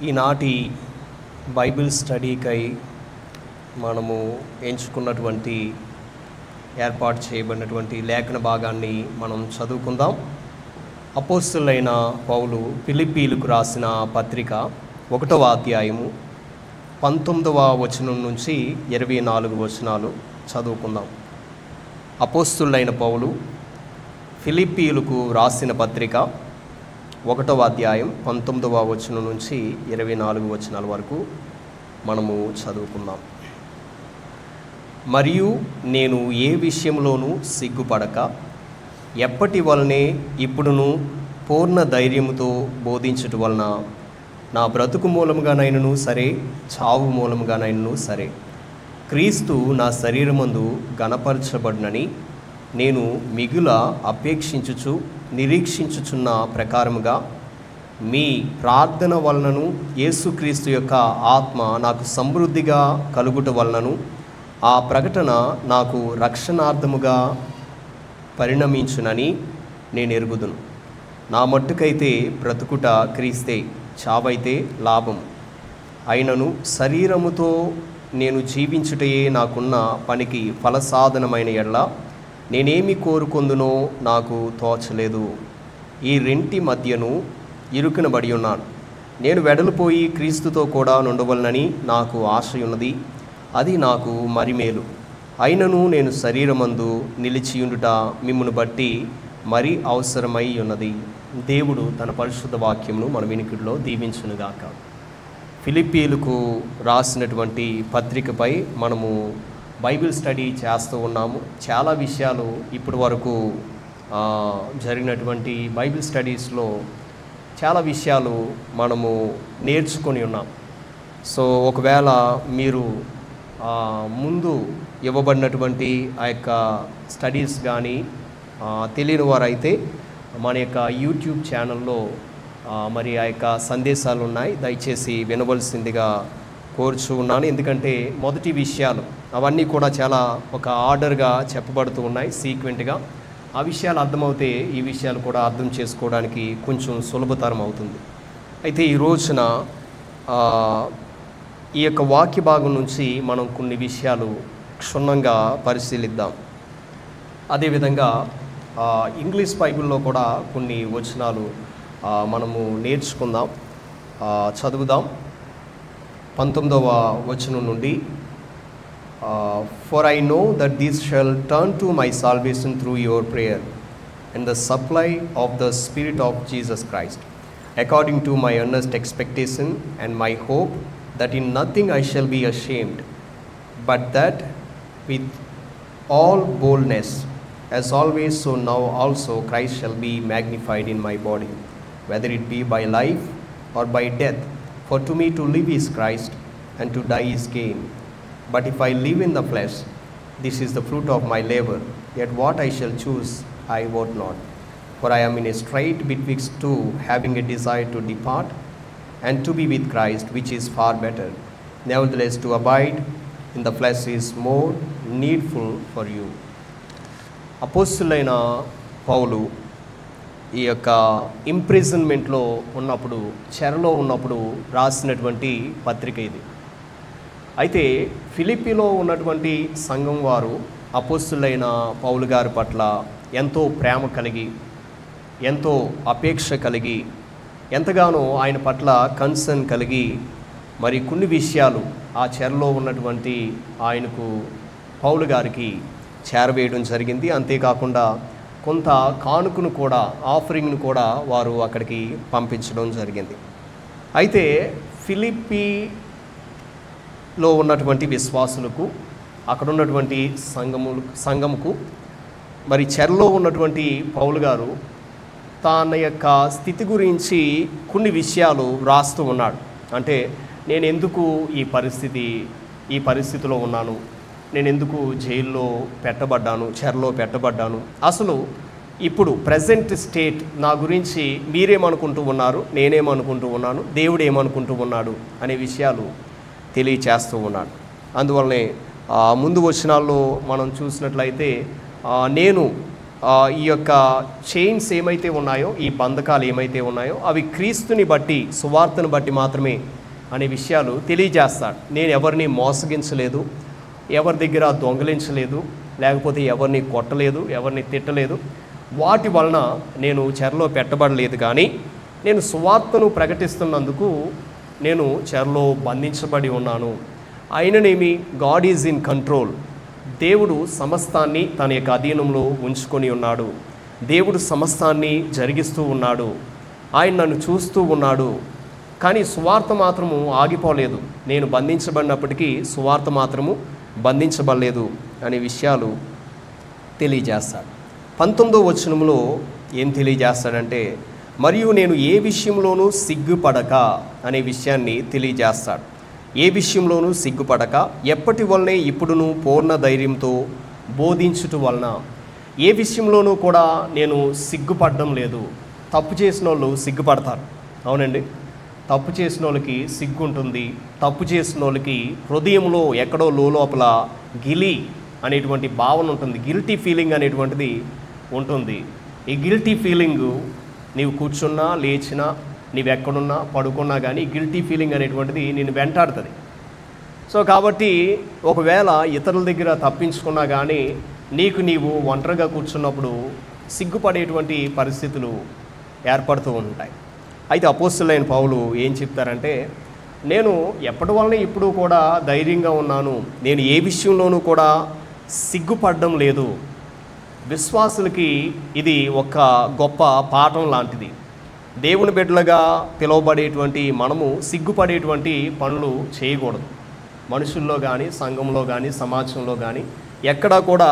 ఈనాటి బైబిల్ స్టడీకై మనము ఎంచుకున్నటువంటి ఏర్పాటు చేయబడినటువంటి లేఖన భాగాన్ని మనం చదువుకుందాం. అపోస్తలుడైన పౌలు ఫిలిప్పీలకు రాసిన పత్రిక 1వ అధ్యాయము 19వ వచనం నుంచి 24 వచనాలు చదువుకుందాం. అపోస్తలుడైన పౌలు ఫిలిప్పీలకు రాసిన పత్రిక 1వ అధ్యాయం 19వ వచనం నుంచి 24 వచనాల వరకు మనము చదువుకుందాం. మరియు నేను ఏ విషయంలోనూ సిగ్గుపడక ఎప్పటి వలనే ఇప్పుడును పూర్ణ ధైర్యముతో బోధించుట వలన నా బ్రతుకు మూలముగానైనను సరే, చావు మూలముగానైనను సరే, క్రీస్తు నా శరీరమందు గణపరచబడునని నేను మిగుల అపేక్షించుచు నిరీక్షించుచున్న ప్రకారముగా మీ ప్రార్థన వలనను యేసుక్రీస్తు యొక్క ఆత్మ నాకు సమృద్ధిగా కలుగుట వలనను ఆ ప్రకటన నాకు రక్షణార్థముగా పరిణమించునని నేను ఎరుగుదును. నా మట్టుకైతే బ్రతుకుట క్రీస్తే, చావైతే లాభం. అయినను శరీరముతో నేను జీవించుటయే నాకున్న పనికి ఫలసాధనమైన ఎడల నేనేమి కోరుకొందునో నాకు తోచలేదు. ఈ రెంటి మధ్యను ఇరుకునబడి ఉన్నాను. నేను వెడలిపోయి క్రీస్తుతో కూడా నుండవలనని నాకు ఆశయున్నది. అది నాకు మరి మేలు. అయినను నేను శరీరమందు నిలిచియుండుట మిమ్మును బట్టి మరి అవసరమై ఉన్నది. దేవుడు తన పరిశుద్ధ వాక్యమును మన వినికిడిలో దీవించునుగాక. ఫిలిప్పీలకు రాసినటువంటి పత్రికపై మనము బైబిల్ స్టడీ చేస్తూ ఉన్నాము. చాలా విషయాలు ఇప్పటి వరకు జరిగినటువంటి బైబిల్ స్టడీస్లో చాలా విషయాలు మనము నేర్చుకొని ఉన్నాం. సో ఒకవేళ మీరు ముందు ఇవ్వబడినటువంటి ఆ యొక్క స్టడీస్ కానీ తెలియని వారైతే మన యొక్క యూట్యూబ్ ఛానల్లో మరి ఆ యొక్క సందేశాలు ఉన్నాయి. దయచేసి వినవలసిందిగా కోరుచు ఉన్నాను. ఎందుకంటే మొదటి విషయాలు అవన్నీ కూడా చాలా ఒక ఆర్డర్గా చెప్పబడుతూ ఉన్నాయి, సీక్వెంట్గా. ఆ విషయాలు అర్థమవుతే ఈ విషయాలు కూడా అర్థం చేసుకోవడానికి కొంచెం సులభతరం అవుతుంది. అయితే ఈ రోజున ఈ యొక్క వాక్య భాగం నుంచి మనం కొన్ని విషయాలు క్షుణ్ణంగా పరిశీలిద్దాం. అదేవిధంగా ఇంగ్లీష్ బైబిల్లో కూడా కొన్ని వచనాలు మనము నేర్చుకుందాం, చదువుదాం. 19వ వచనం నుండి For I know that this shall turn to my salvation through your prayer and the supply of the Spirit of Jesus Christ, according to my earnest expectation and my hope, that in nothing I shall be ashamed, but that with all boldness, as always so now also Christ shall be magnified in my body, whether it be by life or by death. For to me to live is Christ, and to die is gain. But if I live in the flesh, this is the fruit of my labor. Yet what I shall choose, I wot not. For I am in a strait betwixt two, having a desire to depart, and to be with Christ, which is far better. Nevertheless, to abide in the flesh is more needful for you. అపోస్తలుడైన పౌలు ఈ యొక్క ఇంప్రిజన్మెంట్లో ఉన్నప్పుడు, చెరలో ఉన్నప్పుడు రాసినటువంటి పత్రిక ఇది. అయితే ఫిలిప్పీలో ఉన్నటువంటి సంఘం వారు అపోస్తలుడైన పౌలు గారి పట్ల ఎంతో ప్రేమ కలిగి, ఎంతో అపేక్ష కలిగి, ఎంతగానో ఆయన పట్ల కన్సర్న్ కలిగి మరి కొన్ని విషయాలు ఆ చెరలో ఉన్నటువంటి ఆయనకు పౌలు గారికి చేరవేయడం జరిగింది. అంతేకాకుండా కొంత కానుకను కూడా, ఆఫరింగ్ను కూడా వారు అక్కడికి పంపించడం జరిగింది. అయితే ఫిలిప్పీలో ఉన్నటువంటి విశ్వాసులకు, అక్కడ ఉన్నటువంటి సంఘముకు మరి చెరలో ఉన్నటువంటి పౌలు గారు తన యొక్క స్థితి గురించి కొన్ని విషయాలు వ్రాస్తూ ఉన్నాడు. అంటే నేను ఎందుకు ఈ పరిస్థితిలో ఉన్నాను, నేను ఎందుకు జైల్లో పెట్టబడ్డాను, చెరలో పెట్టబడ్డాను, అసలు ఇప్పుడు ప్రజెంట్ స్టేట్ నా గురించి మీరేమనుకుంటూ ఉన్నారు, నేనేమనుకుంటూ ఉన్నాను, దేవుడు ఏమనుకుంటూ ఉన్నాడు అనే విషయాలు తెలియచేస్తూ ఉన్నాడు. అందువల్లనే ముందు వచనాల్లో మనం చూసినట్లయితే నేను ఈ యొక్క చైన్స్ ఏమైతే ఉన్నాయో, ఈ బంధకాలు ఏమైతే ఉన్నాయో అవి క్రీస్తుని బట్టి, సువార్తను బట్టి మాత్రమే అనే విషయాలు తెలియజేస్తాడు. నేను ఎవరిని మోసగించలేదు, ఎవరి దగ్గర దొంగలించలేదు, లేకపోతే ఎవరిని కొట్టలేదు, ఎవరిని తిట్టలేదు, వాటి వలన నేను చెరలో పెట్టబడలేదు. కానీ నేను సువార్తను ప్రకటిస్తున్నందుకు నేను చెరలో బంధించబడి ఉన్నాను. అయిననేమి గాడ్ ఈజ్ ఇన్ కంట్రోల్. దేవుడు సమస్తాన్ని తన యొక్క అధీనంలో ఉంచుకొని ఉన్నాడు. దేవుడు సమస్తాన్ని జరిగిస్తూ ఉన్నాడు. ఆయన నన్ను చూస్తూ ఉన్నాడు. కానీ సువార్త మాత్రము ఆగిపోలేదు. నేను బంధించబడినప్పటికీ సువార్త మాత్రము బంధించబడలేదు అనే విషయాలు తెలియజేస్తాడు. 19వ వచనంలో ఏం తెలియజేస్తాడంటే, మరియు నేను ఏ విషయంలోనూ సిగ్గుపడక అనే విషయాన్ని తెలియజేస్తాడు. ఏ విషయంలోనూ సిగ్గుపడక ఎప్పటి వల్లనే ఇప్పుడును పూర్ణ ధైర్యంతో బోధించుట వలన. ఏ విషయంలోనూ కూడా నేను సిగ్గుపడడం లేదు. తప్పు చేసిన వాళ్ళు సిగ్గుపడతారు, అవునండి. తప్పు చేసిన వాళ్ళకి సిగ్గు ఉంటుంది. తప్పు చేసిన వాళ్ళకి హృదయంలో ఎక్కడో లోపల గిలి అనేటువంటి భావన ఉంటుంది. గిల్టీ ఫీలింగ్ అనేటువంటిది ఉంటుంది. ఈ గిల్టీ ఫీలింగు నీవు కూర్చున్నా, లేచినా, నీవెక్కడున్నా, పడుకున్నా కానీ గిల్టీ ఫీలింగ్ అనేటువంటిది నేను వెంటాడుతుంది. సో కాబట్టి ఒకవేళ ఇతరుల దగ్గర తప్పించుకున్నా కానీ నీవు ఒంటరిగా కూర్చున్నప్పుడు సిగ్గుపడేటువంటి పరిస్థితులు ఏర్పడుతూ ఉంటాయి. అయితే అపోస్తలుడైన పౌలు ఏం చెప్తారంటే, నేను ఎప్పటి వలన ఇప్పుడు కూడా ధైర్యంగా ఉన్నాను. నేను ఏ విషయంలోనూ కూడా సిగ్గుపడడం లేదు. విశ్వాసులకి ఇది ఒక గొప్ప పాఠం లాంటిది. దేవుని బిడ్డలుగా పిలువబడేటువంటి మనము సిగ్గుపడేటువంటి పనులు చేయకూడదు. మనుషుల్లో కానీ, సంఘంలో కానీ, సమాజంలో కానీ ఎక్కడా కూడా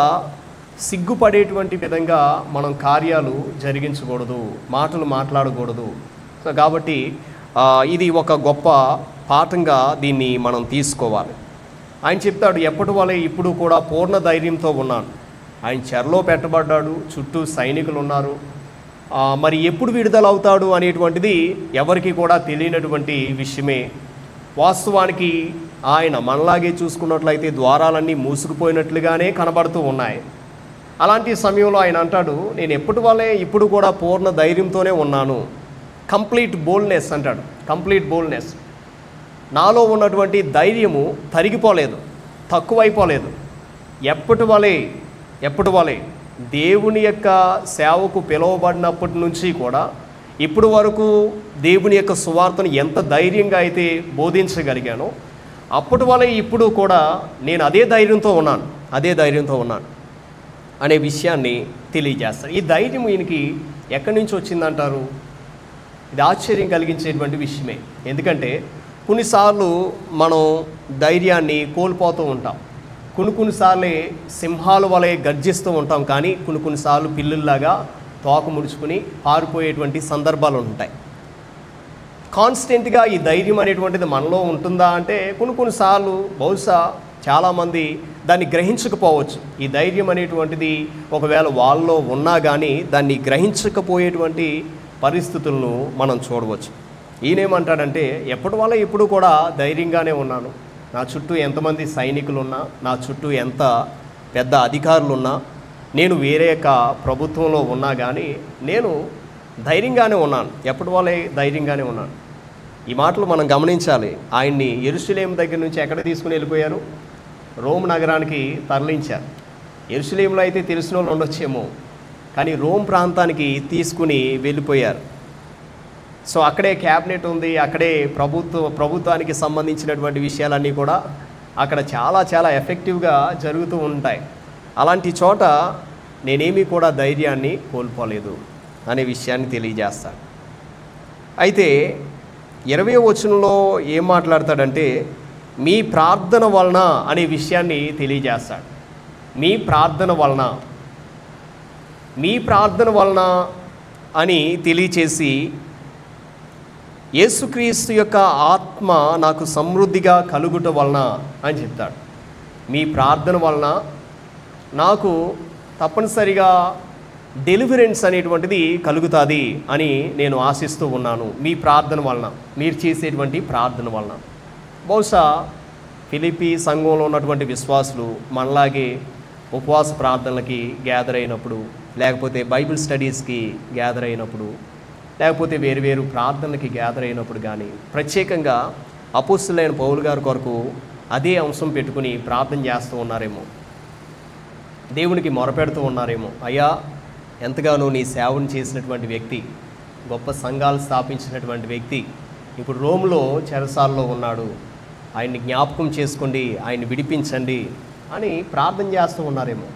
సిగ్గుపడేటువంటి విధంగా మనం కార్యాలు జరిగించకూడదు, మాటలు మాట్లాడకూడదు. సో కాబట్టి ఇది ఒక గొప్ప పాఠంగా దీన్ని మనం తీసుకోవాలి. ఆయన చెప్తాడు, ఎప్పటి వలె ఇప్పుడు కూడా పూర్ణ ధైర్యంతో ఉన్నాను. ఆయన చెరలో పెట్టబడ్డాడు, చుట్టూ సైనికులు ఉన్నారు. మరి ఎప్పుడు విడుదల అవుతాడు అనేటువంటిది ఎవరికి కూడా తెలియనటువంటి విషయమే. వాస్తవానికి ఆయన మనలాగే చూసుకున్నట్లయితే ద్వారాలన్నీ మూసుకుపోయినట్లుగానే కనబడుతూ ఉన్నాయి. అలాంటి సమయంలో ఆయన అంటాడు, నేను ఎప్పటి వల్లే ఇప్పుడు కూడా పూర్ణ ధైర్యంతోనే ఉన్నాను. కంప్లీట్ బోల్డ్నెస్ అంటాడు. Complete boldness. నాలో ఉన్నటువంటి ధైర్యము తరిగిపోలేదు, తక్కువైపోలేదు. ఎప్పటి వలె దేవుని యొక్క సేవకు పిలువబడినప్పటి నుంచి కూడా ఇప్పుడు వరకు దేవుని యొక్క సువార్తను ఎంత ధైర్యంగా అయితే బోధించగలిగానో అప్పటి వలె ఇప్పుడు కూడా నేను అదే ధైర్యంతో ఉన్నాను అనే విషయాన్ని తెలియజేస్తాను. ఈ ధైర్యం ఈయనకి ఎక్కడి నుంచి వచ్చిందంటారు? ఇది ఆశ్చర్యం కలిగించేటువంటి విషయమే. ఎందుకంటే కొన్నిసార్లు మనం ధైర్యాన్ని కోల్పోతూ ఉంటాం. కొన్నిసార్లే సింహాల వలె గర్జిస్తూ ఉంటాం, కానీ కొన్నిసార్లు పిల్లుల్లాగా తోక ముడుచుకుని పారిపోయేటువంటి సందర్భాలు ఉంటాయి. కాన్స్టెంట్గా ఈ ధైర్యం అనేటువంటిది మనలో ఉంటుందా అంటే కొన్నిసార్లు బహుశా చాలామంది దాన్ని గ్రహించకపోవచ్చు. ఈ ధైర్యం అనేటువంటిది ఒకవేళ వాళ్ళలో ఉన్నా కానీ దాన్ని గ్రహించకపోయేటువంటి పరిస్థితులను మనం చూడవచ్చు. ఈయనేమంటాడంటే, ఎప్పటి వల్ల ఇప్పుడు కూడా ధైర్యంగానే ఉన్నాను. నా చుట్టూ ఎంతమంది సైనికులు ఉన్నా, నా చుట్టూ ఎంత పెద్ద అధికారులు ఉన్నా, నేను వేరే యొక్క ప్రభుత్వంలో ఉన్నా కానీ నేను ధైర్యంగానే ఉన్నాను. ఎప్పటి వల్లే ధైర్యంగానే ఉన్నాను. ఈ మాటలు మనం గమనించాలి. ఆయన్ని యెరూషలేము దగ్గర నుంచి ఎక్కడ తీసుకుని వెళ్ళిపోయారు? రోమ్ నగరానికి తరలించారు. యెరూషలేములో అయితే తెలిసిన వాళ్ళు ఉండొచ్చేమో, కానీ రోమ్ ప్రాంతానికి తీసుకుని వెళ్ళిపోయారు. సో అక్కడే క్యాబినెట్ ఉంది, అక్కడే ప్రభుత్వానికి సంబంధించినటువంటి విషయాలన్నీ కూడా అక్కడ చాలా ఎఫెక్టివ్గా జరుగుతూ ఉంటాయి. అలాంటి చోట నేనేమీ కూడా ధైర్యాన్ని కోల్పోలేదు అనే విషయాన్ని తెలియజేస్తాను. అయితే 20వ వచనంలో ఏం మాట్లాడతాడంటే, మీ ప్రార్థన వలన అనే విషయాన్ని తెలియజేస్తాడు. మీ ప్రార్థన వలన అని తెలియచేసి, యేసుక్రీస్తు యొక్క ఆత్మ నాకు సమృద్ధిగా కలుగుట వలన అని చెప్తాడు. మీ ప్రార్థన వలన నాకు తప్పనిసరిగా డెలివరెన్స్ అనేటువంటిది కలుగుతుంది అని నేను ఆశిస్తూ ఉన్నాను. మీ ప్రార్థన వలన, మీరు చేసేటువంటి ప్రార్థన వలన. బహుశా ఫిలిప్పీ సంఘంలో ఉన్నటువంటి విశ్వాసులు మనలాగే ఉపవాస ప్రార్థనలకి గ్యాదర్ అయినప్పుడు, లేకపోతే బైబిల్ స్టడీస్కి గ్యాదర్ అయినప్పుడు, లేకపోతే వేరు ప్రార్థనలకి గ్యాదర్ అయినప్పుడు కానీ ప్రత్యేకంగా అపోస్తలులైన పౌలు గారి కొరకు అదే అంశం పెట్టుకుని ప్రార్థన చేస్తూ ఉన్నారేమో, దేవునికి మొరపెడుతూ ఉన్నారేమో. అయ్యా, ఎంతగానో నీ సేవను చేసినటువంటి వ్యక్తి, గొప్ప సంఘాలు స్థాపించినటువంటి వ్యక్తి ఇప్పుడు రోమ్లో చెరసాల్లో ఉన్నాడు, ఆయన్ని జ్ఞాపకం చేసుకోండి, ఆయన్ని విడిపించండి అని ప్రార్థన చేస్తూ ఉన్నారేమో.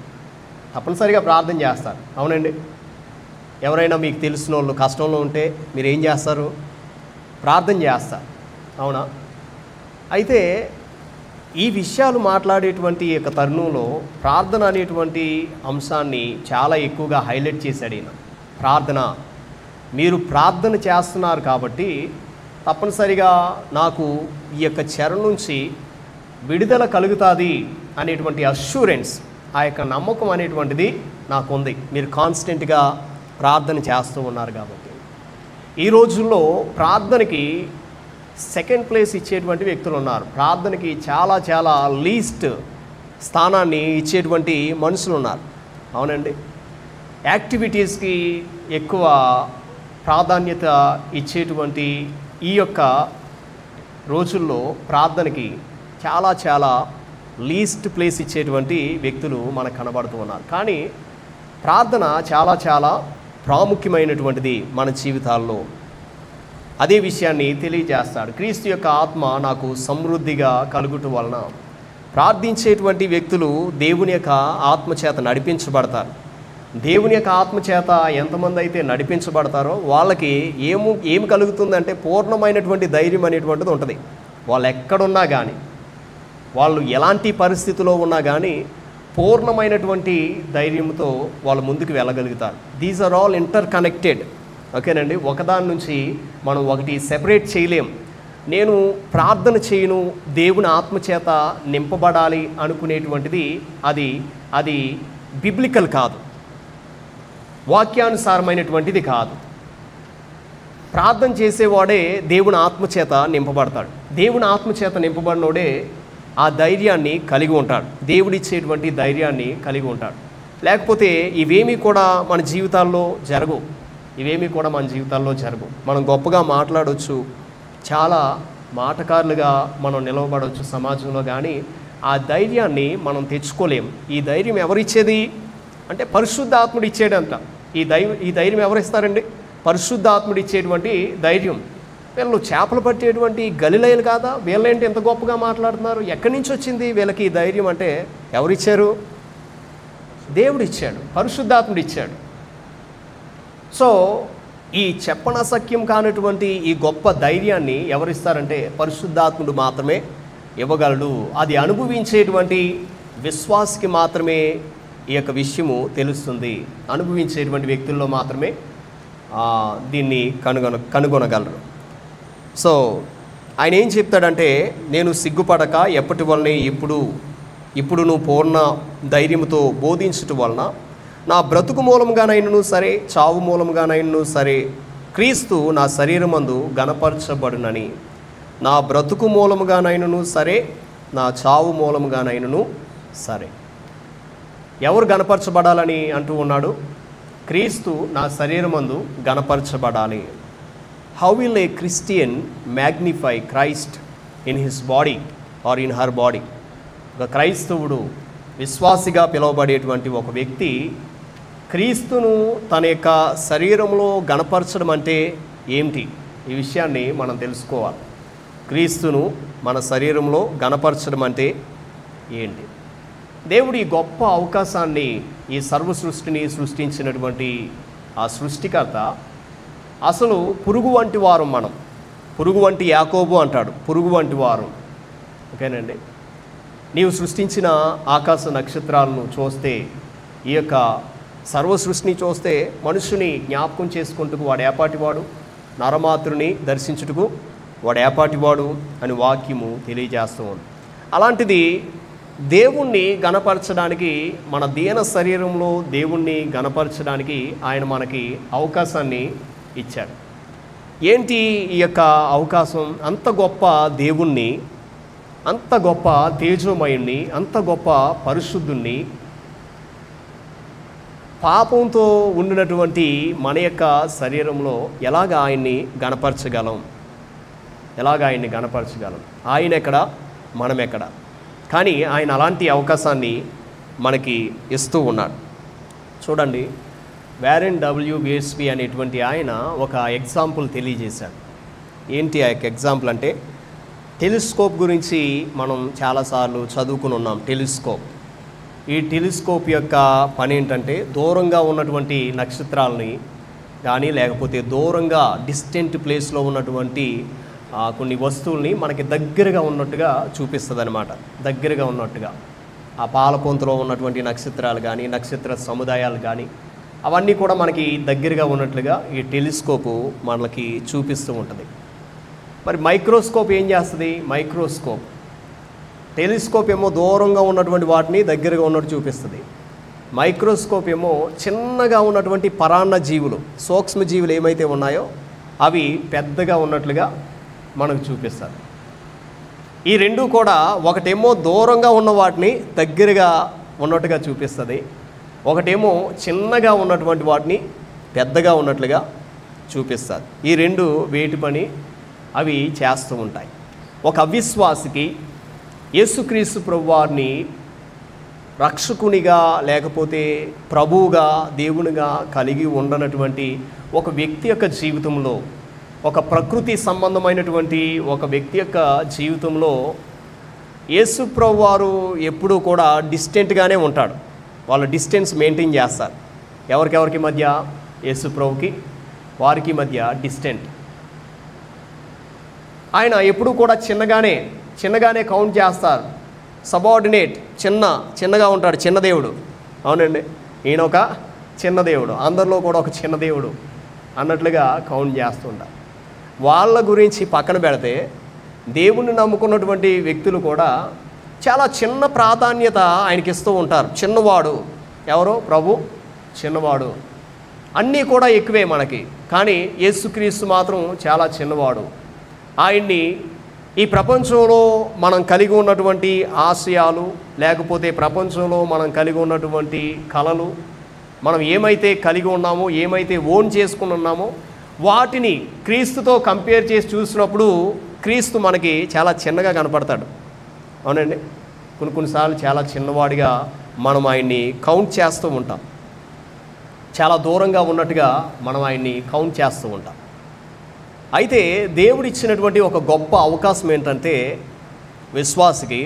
తప్పనిసరిగా ప్రార్థన చేస్తారు, అవునండి. ఎవరైనా మీకు తెలిసిన వాళ్ళు కష్టంలో ఉంటే మీరు ఏం చేస్తారు? ప్రార్థన చేస్తారు, అవునా? అయితే ఈ విషయాలు మాట్లాడేటువంటి యొక్క తరుణంలో ప్రార్థన అనేటువంటి అంశాన్ని చాలా ఎక్కువగా హైలైట్ చేశాడు ఈయన. ప్రార్థన, మీరు ప్రార్థన చేస్తున్నారు కాబట్టి తప్పనిసరిగా నాకు ఈ యొక్క చెర నుంచి విడుదల కలుగుతుంది అనేటువంటి అష్యూరెన్స్, ఆ యొక్క నమ్మకం అనేటువంటిది నాకు ఉంది. మీరు కాన్స్టెంట్గా ప్రార్థన చేస్తూ ఉన్నారు కాబట్టి. ఈ రోజుల్లో ప్రార్థనకి సెకండ్ ప్లేస్ ఇచ్చేటువంటి వ్యక్తులు ఉన్నారు. ప్రార్థనకి చాలా చాలా లీస్ట్ స్థానాన్ని ఇచ్చేటువంటి మనుషులు ఉన్నారు, అవునండి. యాక్టివిటీస్కి ఎక్కువ ప్రాధాన్యత ఇచ్చేటువంటి ఈ యొక్క రోజుల్లో ప్రార్థనకి చాలా చాలా లీస్ట్ ప్లేస్ ఇచ్చేటువంటి వ్యక్తులు మనకు కనబడుతూ ఉన్నారు. కానీ ప్రార్థన చాలా చాలా ప్రాముఖ్యమైనటువంటిది మన జీవితాల్లో. అదే విషయాన్ని తెలియజేస్తాడు. క్రీస్తు యొక్క ఆత్మ నాకు సమృద్ధిగా కలుగుట వలన ప్రార్థించేటువంటి వ్యక్తులు దేవుని యొక్క ఆత్మచేత నడిపించబడతారు. దేవుని యొక్క ఆత్మచేత ఎంతమంది అయితే నడిపించబడతారో వాళ్ళకి ఏమి కలుగుతుందంటే పూర్ణమైనటువంటి ధైర్యం అనేటువంటిది ఉంటుంది. వాళ్ళు ఎక్కడున్నా కానీ, వాళ్ళు ఎలాంటి పరిస్థితిలో ఉన్నా కానీ పూర్ణమైనటువంటి ధైర్యంతో వాళ్ళు ముందుకు వెళ్ళగలుగుతారు. These are all interconnected, ఓకేనండి. ఒకదాని నుంచి మనం ఒకటి సెపరేట్ చేయలేం. నేను ప్రార్థన చేయను, దేవుని ఆత్మచేత నింపబడాలి అనుకునేటువంటిది అది బిబ్లికల్ కాదు, వాక్యానుసారమైనటువంటిది కాదు. ప్రార్థన చేసేవాడే దేవుని ఆత్మచేత నింపబడతాడు. దేవుని ఆత్మచేత నింపబడినోడే ఆ ధైర్యాన్ని కలిగి ఉంటాడు, దేవుడిచ్చేటువంటి ధైర్యాన్ని కలిగి ఉంటాడు. లేకపోతే ఇవేమీ కూడా మన జీవితాల్లో జరగవు. మనం గొప్పగా మాట్లాడవచ్చు, చాలా మాటకారులుగా మనం నిలవబడవచ్చు సమాజంలో, కానీ ఆ ధైర్యాన్ని మనం తెచ్చుకోలేం. ఈ ధైర్యం ఎవరిచ్చేది అంటే పరిశుద్ధాత్ముడు ఇచ్చేడంట. ఈ ధైర్యం ఎవరిస్తారండి? పరిశుద్ధాత్ముడు ఇచ్చేటువంటి ధైర్యం. వీళ్ళు చేపలు పట్టేటువంటి గలిలయలు కాదా? వీళ్ళేంటి ఎంత గొప్పగా మాట్లాడుతున్నారు? ఎక్కడి నుంచి వచ్చింది వీళ్ళకి ఈ ధైర్యం అంటే? ఎవరిచ్చారు? దేవుడు ఇచ్చాడు, పరిశుద్ధాత్ముడు ఇచ్చాడు. సో ఈ చెప్పనసఖ్యం కానటువంటి ఈ గొప్ప ధైర్యాన్ని ఎవరిస్తారంటే పరిశుద్ధాత్ముడు మాత్రమే ఇవ్వగలడు. అది అనుభవించేటువంటి విశ్వాసికి మాత్రమే ఈ యొక్క విషయము తెలుస్తుంది. అనుభవించేటువంటి వ్యక్తుల్లో మాత్రమే దీన్ని కనుగొనగలరు. సో ఆయన ఏం చెప్తాడంటే, నేను సిగ్గుపడక ఎప్పటి వలనే ఇప్పుడు నువ్వు పూర్ణ ధైర్యంతో బోధించటం వలన నా బ్రతుకు మూలంగానైనను సరే, చావు మూలంగానైనను సరే, క్రీస్తు నా శరీరమందు గణపరచబడునని. నా బ్రతుకు మూలముగానైనను సరే, నా చావు మూలముగానైనను సరే. ఎవరు గణపరచబడాలని అంటూ ఉన్నాడు? క్రీస్తు నా శరీరమందు గణపరచబడాలి. How will a Christian magnify Christ in his body or in her body? ఒక క్రైస్తవుడు, విశ్వాసిగా పిలువబడేటువంటి ఒక వ్యక్తి క్రీస్తును తన యొక్క శరీరంలో గణపరచడం అంటే ఏమిటి? ఈ విషయాన్ని మనం తెలుసుకోవాలి. క్రీస్తును మన శరీరంలో గణపరచడం అంటే ఏంటి? దేవుడు ఈ గొప్ప అవకాశాన్ని, ఈ సర్వ సృష్టిని సృష్టించినటువంటి ఆ సృష్టికర్త, అసలు పురుగు వంటి వారం మనం. పురుగు వంటి యాకోబు అంటాడు, పురుగు వంటి వారం. ఓకేనండి. నీవు సృష్టించిన ఆకాశ నక్షత్రాలను చూస్తే, ఈ యొక్క సర్వ సృష్టిని చూస్తే, మనుషుని జ్ఞాపకం చేసుకుంటూ వాడు ఏపాటివాడు, నరమాతృని దర్శించుటకు వాడు ఏపాటివాడు అని వాక్యము తెలియజేస్తూ ఉంది. అలాంటిది దేవుణ్ణి గణపరచడానికి, మన దీన శరీరంలో దేవుణ్ణి గణపరచడానికి ఆయన మనకి అవకాశాన్ని ఇచ్చాడు. ఏంటి ఈ యొక్క అవకాశం? అంత గొప్ప దేవుణ్ణి, అంత గొప్ప తేజోమయుణ్ణి, అంత గొప్ప పరిశుద్ధుణ్ణి పాపంతో ఉండినటువంటి మన యొక్క శరీరంలో ఎలాగ ఆయన్ని గణపరచగలం? ఆయన ఎక్కడ, మనం ఎక్కడ? కానీ ఆయన అలాంటి అవకాశాన్ని మనకి ఇస్తూ ఉన్నాడు. చూడండి, వారెన్ WBSP అనేటువంటి ఆయన ఒక ఎగ్జాంపుల్ తెలియజేశాడు. ఏంటి ఆ యొక్క ఎగ్జాంపుల్ అంటే, టెలిస్కోప్ గురించి మనం చాలాసార్లు చదువుకుని ఉన్నాం. ఈ టెలిస్కోప్ యొక్క పని ఏంటంటే, దూరంగా ఉన్నటువంటి నక్షత్రాలని కానీ లేకపోతే దూరంగా డిస్టెంట్ ప్లేస్లో ఉన్నటువంటి కొన్ని వస్తువుల్ని మనకి దగ్గరగా ఉన్నట్టుగా చూపిస్తుంది అనమాట. దగ్గరగా ఉన్నట్టుగా ఆ పాలపొంతలో ఉన్నటువంటి నక్షత్రాలు కానీ నక్షత్ర సముదాయాలు కానీ అవన్నీ కూడా మనకి దగ్గరగా ఉన్నట్లుగా ఈ టెలిస్కోపు మనకి చూపిస్తూ ఉంటుంది. మరి మైక్రోస్కోప్ ఏం చేస్తుంది? టెలిస్కోప్ ఏమో దూరంగా ఉన్నటువంటి వాటిని దగ్గరగా ఉన్నట్టు చూపిస్తుంది. మైక్రోస్కోప్ ఏమో చిన్నగా ఉన్నటువంటి పరాన్న జీవులు, సూక్ష్మజీవులు ఏమైతే ఉన్నాయో అవి పెద్దగా ఉన్నట్లుగా మనకు చూపిస్తారు. ఈ రెండు కూడా ఒకటేమో దూరంగా ఉన్న వాటిని దగ్గరగా ఉన్నట్టుగా చూపిస్తుంది, ఒకటేమో చిన్నగా ఉన్నటువంటి వాటిని పెద్దగా ఉన్నట్లుగా చూపిస్తుంది. ఈ రెండు వేటి పని అవి చేస్తూ ఉంటాయి. ఒక అవిశ్వాసికి యేసుక్రీస్తు ప్రభువారిని రక్షకునిగా లేకపోతే ప్రభువుగా దేవునిగా కలిగి ఉండనటువంటి ఒక వ్యక్తి యొక్క జీవితంలో, ఒక ప్రకృతి సంబంధమైనటువంటి ఒక వ్యక్తి యొక్క జీవితంలో యేసు ప్రభువారు ఎప్పుడూ కూడా డిస్టెంట్గానే ఉంటాడు. వాళ్ళు డిస్టెన్స్ మెయింటైన్ చేస్తారు. ఎవరికెవరికి మధ్య? యేసు ప్రభుకి వారికి మధ్య డిస్టెంట్. ఆయన ఎప్పుడూ కూడా చిన్నగానే కౌంట్ చేస్తారు. సబార్డినేట్, చిన్నగా ఉంటాడు, చిన్న దేవుడు. అవునండి, ఈయన ఒక చిన్న దేవుడు, అందరిలో కూడా ఒక చిన్న దేవుడు అన్నట్లుగా కౌంట్ చేస్తుంటారు. వాళ్ళ గురించి పక్కన పెడితే దేవుణ్ణి నమ్ముకున్నటువంటి వ్యక్తులు కూడా చాలా చిన్న ప్రాధాన్యత ఆయనకి ఇస్తూ ఉంటారు. చిన్నవాడు ఎవరో? ప్రభు చిన్నవాడు. అన్నీ కూడా ఎక్కువే మనకి, కానీ యేసుక్రీస్తు మాత్రం చాలా చిన్నవాడు. ఆయన్ని ఈ ప్రపంచంలో మనం కలిగి ఉన్నటువంటి ఆశయాలు, లేకపోతే ప్రపంచంలో మనం కలిగి ఉన్నటువంటి కళలు, మనం ఏమైతే కలిగి ఉన్నామో, ఏమైతే ఓన్ చేసుకుని ఉన్నామో వాటిని క్రీస్తుతో కంపేర్ చేసి చూసినప్పుడు క్రీస్తు మనకి చాలా చిన్నగా కనపడతాడు. అవునండి, కొన్నిసార్లు చాలా చిన్నవాడిగా మనం ఆయన్ని కౌంట్ చేస్తూ ఉంటాం. చాలా దూరంగా ఉన్నట్టుగా మనం ఆయన్ని కౌంట్ చేస్తూ ఉంటాం. అయితే దేవుడు ఇచ్చినటువంటి ఒక గొప్ప అవకాశం ఏంటంటే, విశ్వాసికి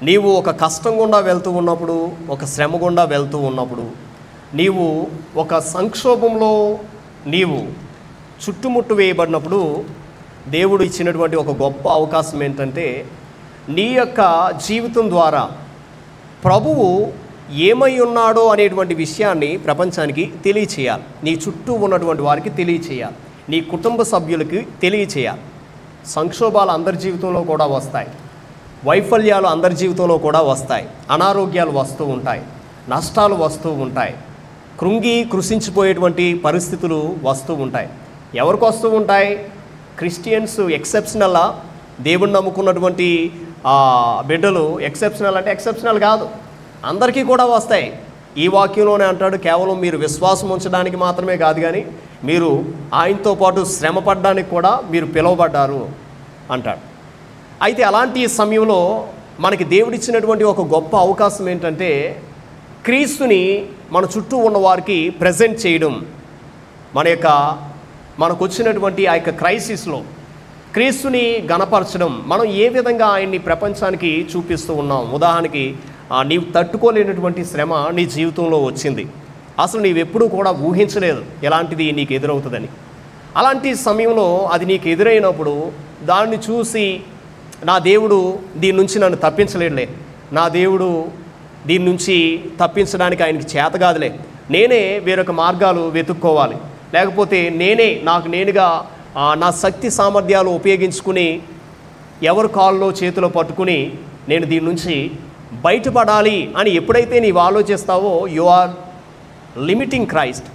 నీవు ఒక కష్టం గుండా వెళ్తూ ఉన్నప్పుడు, ఒక శ్రమ గుండా వెళ్తూ ఉన్నప్పుడు, నీవు ఒక సంక్షోభంలో నీవు చుట్టుముట్టు వేయబడినప్పుడు దేవుడు ఇచ్చినటువంటి ఒక గొప్ప అవకాశం ఏంటంటే, నీ యొక్క జీవితం ద్వారా ప్రభువు ఏమై ఉన్నాడో అనేటువంటి విషయాన్ని ప్రపంచానికి తెలియచేయాలి. నీ చుట్టూ ఉన్నటువంటి వారికి తెలియచేయాలి, నీ కుటుంబ సభ్యులకి తెలియచేయాలి. సంక్షోభాలు అందరి జీవితంలో కూడా వస్తాయి, వైఫల్యాలు అందరి జీవితంలో కూడా వస్తాయి, అనారోగ్యాలు వస్తూ ఉంటాయి, నష్టాలు వస్తూ ఉంటాయి, కృషించిపోయేటువంటి పరిస్థితులు వస్తూ ఉంటాయి. ఎవరికి వస్తూ ఉంటాయి? క్రిస్టియన్స్ ఎక్సెప్షనల్లా? దేవుణ్ణి నమ్ముకున్నటువంటి బిడ్డలు ఎక్సెప్షనల్ అంటే ఎక్సెప్షనల్ కాదు, అందరికీ కూడా వస్తాయి. ఈ వాక్యంలోనే అంటాడు, కేవలం మీరు విశ్వాసం ఉంచడానికి మాత్రమే కాదు, కానీ మీరు ఆయనతో పాటు శ్రమ పడడానికి కూడా మీరు పిలువబడ్డారు అంటాడు. అయితే అలాంటి సమయంలో మనకి దేవుడిచ్చినటువంటి ఒక గొప్ప అవకాశం ఏంటంటే, క్రీస్తుని మన చుట్టూ ఉన్న వారికి ప్రజెంట్ చేయడం. మనకు వచ్చినటువంటి ఆ యొక్క క్రైసిస్లో క్రీస్తుని గణపరచడం. మనం ఏ విధంగా ఆయన్ని ప్రపంచానికి చూపిస్తూ ఉన్నాం. ఉదాహరణకి, నీవు తట్టుకోలేనటువంటి శ్రమ నీ జీవితంలో వచ్చింది, అసలు నీవెప్పుడూ కూడా ఊహించలేదు ఎలాంటిది నీకు ఎదురవుతుందని. అలాంటి సమయంలో అది నీకు ఎదురైనప్పుడు దాన్ని చూసి, నా దేవుడు దీని నుంచి నన్ను తప్పించలేడులే, నా దేవుడు దీని నుంచి తప్పించడానికి ఆయనకి చేత కాదులే, నేనే వేరొక మార్గాలు వెతుక్కోవాలి, లేకపోతే నాకు నేనుగా నా శక్తి సామర్థ్యాలు ఉపయోగించుకుని ఎవరి కాల్లో చేతిలో పట్టుకుని నేను దీని నుంచి బయటపడాలి అని ఎప్పుడైతే నీవు ఆలోచిస్తావో, యు ఆర్ లిమిటింగ్ క్రైస్ట్.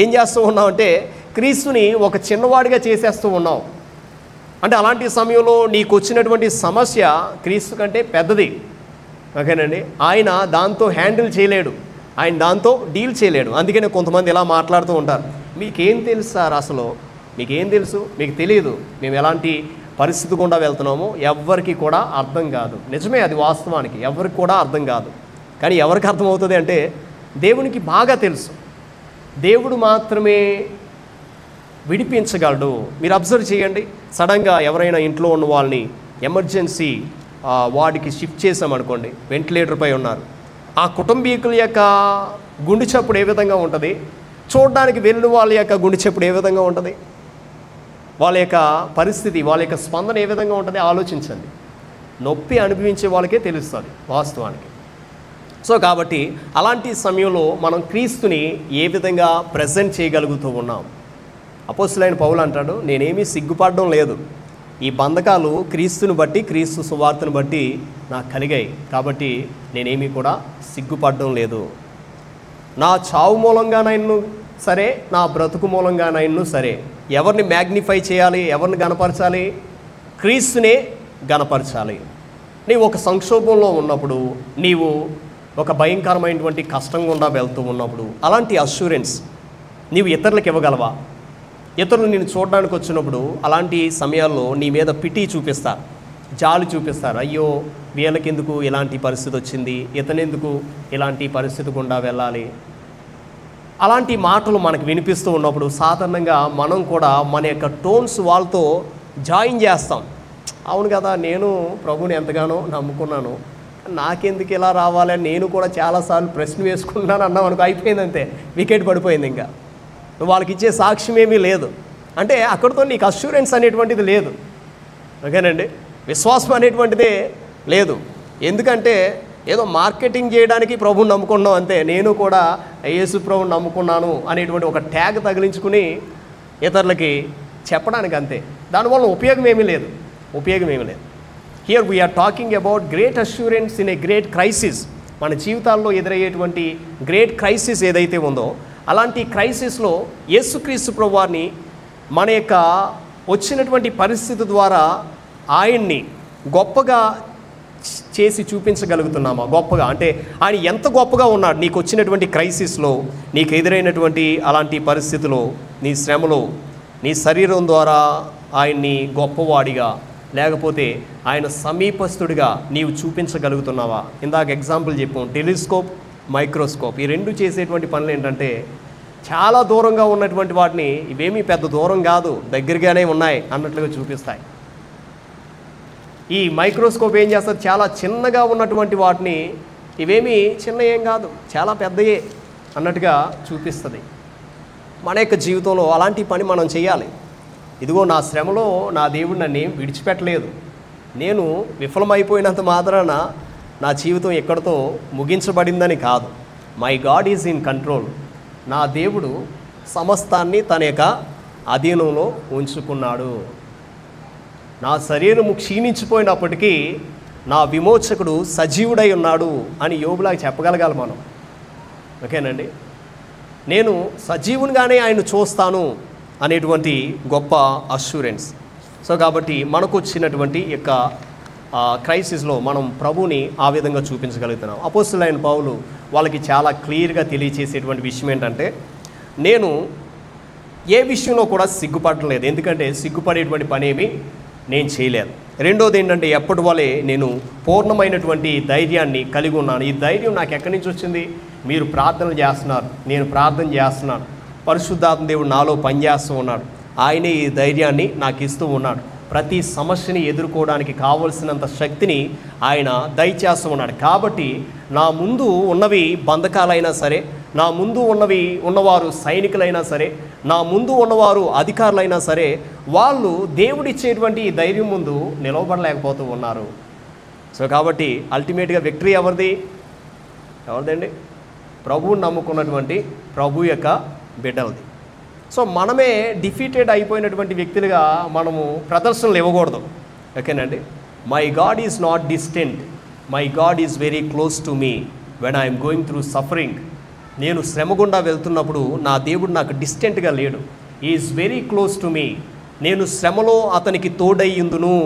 ఏం చేస్తూ ఉన్నావు అంటే, క్రీస్తుని ఒక చిన్నవాడిగా చేసేస్తూ ఉన్నావు. అంటే అలాంటి సమయంలో నీకు వచ్చినటువంటి సమస్య క్రీస్తు కంటే పెద్దది. ఓకేనండి, ఆయన దాంతో హ్యాండిల్ చేయలేడు. ఆయన దాంతో డీల్ చేయలేడు. అందుకనే కొంతమంది ఇలా మాట్లాడుతూ ఉంటారు, మీకేం తెలుసు సార్, అసలు మీకేం తెలుసు, మీకు తెలియదు మేము ఎలాంటి పరిస్థితి గుండా వెళ్తున్నామో ఎవ్వరికి కూడా అర్థం కాదు. నిజమే, అది వాస్తవానికి ఎవరికి కూడా అర్థం కాదు. కానీ ఎవరికి అర్థమవుతుంది అంటే దేవునికి బాగా తెలుసు. దేవుడు మాత్రమే విడిపించగలడు. మీరు అబ్జర్వ్ చేయండి, సడన్గా ఎవరైనా ఇంట్లో ఉన్న వాళ్ళని ఎమర్జెన్సీ వార్డుకి షిఫ్ట్ చేసామనుకోండి, వెంటిలేటర్పై ఉన్నారు, ఆ కుటుంబీకుల యొక్క గుండె చప్పుడు ఏ విధంగా ఉంటుంది, చూడడానికి వెళ్ళిన వాళ్ళ యొక్క గుండె చప్పుడు ఏ విధంగా ఉంటుంది, వాళ్ళ యొక్క పరిస్థితి, వాళ్ళ యొక్క స్పందన ఏ విధంగా ఉంటుంది ఆలోచించండి. నొప్పి అనుభవించే వాళ్ళకే తెలుస్తుంది వాస్తవానికి. సో కాబట్టి అలాంటి సమయంలో మనం క్రీస్తుని ఏ విధంగా ప్రజెంట్ చేయగలుగుతూ ఉన్నాం. అపోస్తలుడైన పౌలు అంటాడు, నేనేమీ సిగ్గుపడడం లేదు, ఈ బంధకాలు క్రీస్తుని బట్టి, క్రీస్తు సువార్తను బట్టి నాకు కలిగాయి, కాబట్టి నేనేమీ కూడా సిగ్గుపడడం లేదు. నా చావు మూలంగానైనా సరే, నా బ్రతుకు మూలంగానైనా సరే, ఎవరిని మ్యాగ్నిఫై చేయాలి, ఎవరిని గణపరచాలి, క్రీస్తునే గణపరచాలి. నీవు ఒక సంక్షోభంలో ఉన్నప్పుడు, నీవు ఒక భయంకరమైనటువంటి కష్టం గుండా వెళ్తూ ఉన్నప్పుడు, అలాంటి అష్యూరెన్స్ నీవు ఇతరులకు ఇవ్వగలవా? ఇతరులు నేను చూడడానికి వచ్చినప్పుడు అలాంటి సమయాల్లో నీ మీద పిటి చూపిస్తారు, జాలి చూపిస్తారు, అయ్యో వీళ్ళకెందుకు ఇలాంటి పరిస్థితి వచ్చింది, ఇతనెందుకు ఇలాంటి పరిస్థితి గుండా వెళ్ళాలి. అలాంటి మాటలు మనకు వినిపిస్తూ ఉన్నప్పుడు సాధారణంగా మనం కూడా మన యొక్క టోన్స్ వాళ్ళతో జాయిన్ చేస్తాం. అవును కదా, నేను ప్రభుని ఎంతగానో నమ్ముకున్నాను, నాకెందుకు ఇలా రావాలని నేను కూడా చాలాసార్లు ప్రశ్న వేసుకున్నాను అన్నాం అనుకో, అయిపోయింది అంతే, వికెట్ పడిపోయింది. ఇంకా వాళ్ళకి ఇచ్చే సాక్ష్యం ఏమీ లేదు. అంటే అక్కడితో నీకు అష్యూరెన్స్ అనేటువంటిది లేదు. ఓకేనండి, విశ్వాసం అనేటువంటిదే లేదు. ఎందుకంటే ఏదో మార్కెటింగ్ చేయడానికి ప్రభుని నమ్ముకున్నాం అంతే. నేను కూడా యేసు ప్రభుని నమ్ముకున్నాను అనేటువంటి ఒక ట్యాగ్ తగిలించుకుని ఇతరులకి చెప్పడానికి అంతే. దానివల్ల ఉపయోగం ఏమీ లేదు. Here we are talking about great assurance in a great crisis. మన జీవితాల్లో ఎదురయ్యేటువంటి గ్రేట్ క్రైసిస్ ఏదైతే ఉందో, అలాంటి క్రైసిస్లో యేసుక్రీస్తు ప్రభువారిని మన యొక్క వచ్చినటువంటి పరిస్థితి ద్వారా ఆయన్ని గొప్పగా చేసి చూపించగలుగుతున్నామా? గొప్పగా అంటే ఆయన ఎంత గొప్పగా ఉన్నాడు నీకు వచ్చినటువంటి క్రైసిస్లో, నీకు ఎదురైనటువంటి అలాంటి పరిస్థితిలో, నీ శ్రమలో, నీ శరీరం ద్వారా ఆయన్ని గొప్పవాడిగా, లేకపోతే ఆయన సమీపస్తుడిగా నీవు చూపించగలుగుతున్నావా? ఇందాక ఎగ్జాంపుల్ చెప్పాం, టెలిస్కోప్, మైక్రోస్కోప్. ఈ రెండు చేసేటువంటి పనులు ఏంటంటే చాలా దూరంగా ఉన్నటువంటి వాటిని ఇవేమీ పెద్ద దూరం కాదు, దగ్గరగానే ఉన్నాయి అన్నట్లుగా చూపిస్తాయి. ఈ మైక్రోస్కోప్ ఏం చేస్తుంది, చాలా చిన్నగా ఉన్నటువంటి వాటిని ఇవేమీ చిన్న ఏం కాదు, చాలా పెద్దయే అన్నట్టుగా చూపిస్తుంది. మన యొక్క జీవితంలో అలాంటి పని మనం చేయాలి. ఇదిగో నా శ్రమలో నా దేవుడు నన్ను విడిచిపెట్టలేదు, నేను విఫలమైపోయినంత మాత్రాన నా జీవితం ఎక్కడితో ముగించబడిందని కాదు. My God is in control. నా దేవుడు సమస్తాన్ని తన యొక్క అధీనంలో ఉంచుకున్నాడు. నా శరీరము క్షీణించిపోయినప్పటికీ నా విమోచకుడు సజీవుడై ఉన్నాడు అని యోబులాగా చెప్పగలగాలి మనం. ఓకేనండి, నేను సజీవునిగానే ఆయన చూస్తాను అనేటువంటి గొప్ప అష్యూరెన్స్. సో కాబట్టి మనకు వచ్చినటువంటి యొక్క క్రైసిస్లో మనం ప్రభుని ఆ విధంగా చూపించగలుగుతున్నాం. అపోస్తలుడైన పౌలు వాళ్ళకి చాలా క్లియర్గా తెలియచేసేటువంటి విషయం ఏంటంటే, నేను ఏ విషయంలో కూడా సిగ్గుపడలేదు, ఎందుకంటే సిగ్గుపడేటువంటి పని ఏమీ నేను చేయలేదు. రెండోది ఏంటంటే, ఎప్పటి వల్లే నేను పూర్ణమైనటువంటి ధైర్యాన్ని కలిగి ఉన్నాను. ఈ ధైర్యం నాకు ఎక్కడి నుంచి వచ్చింది? మీరు ప్రార్థనలు చేస్తున్నారు, నేను ప్రార్థన చేస్తున్నాను, పరిశుద్ధాత్మ దేవుడు నాలో పనిచేస్తూ ఉన్నాడు, ఆయనే ఈ ధైర్యాన్ని నాకు ఇస్తూ ఉన్నాడు. ప్రతి సమస్యని ఎదుర్కోవడానికి కావలసినంత శక్తిని ఆయన దయచేస్తూ ఉన్నాడు. కాబట్టి నా ముందు ఉన్నవి బంధకాలైనా సరే, నా ముందు ఉన్నవారు సైనికులైనా సరే, నా ముందు ఉన్నవారు అధికారులైనా సరే, వాళ్ళు దేవుడిచ్చేటువంటి ఈ ధైర్యం ముందు నిలవబడలేకపోతూ ఉన్నారు. సో కాబట్టి అల్టిమేట్గా విక్టరీ ఎవరిదండి? ప్రభువుని నమ్ముకున్నటువంటి ప్రభు యొక్క బిడ్డలది. సో మనమే డిఫీటెడ్ అయిపోయినటువంటి వ్యక్తులుగా మనము ప్రదర్శనలు ఇవ్వకూడదు. ఓకేనండి, my God is not distant, my God is very close to me when I'm going through suffering. నేను శ్రమ గుండా వెళ్తున్నప్పుడు నా దేవుడు నాకు డిస్టెంట్గా లేడు, is very close to me. నేను శ్రమలో అతనికి తోడయ్యుందును,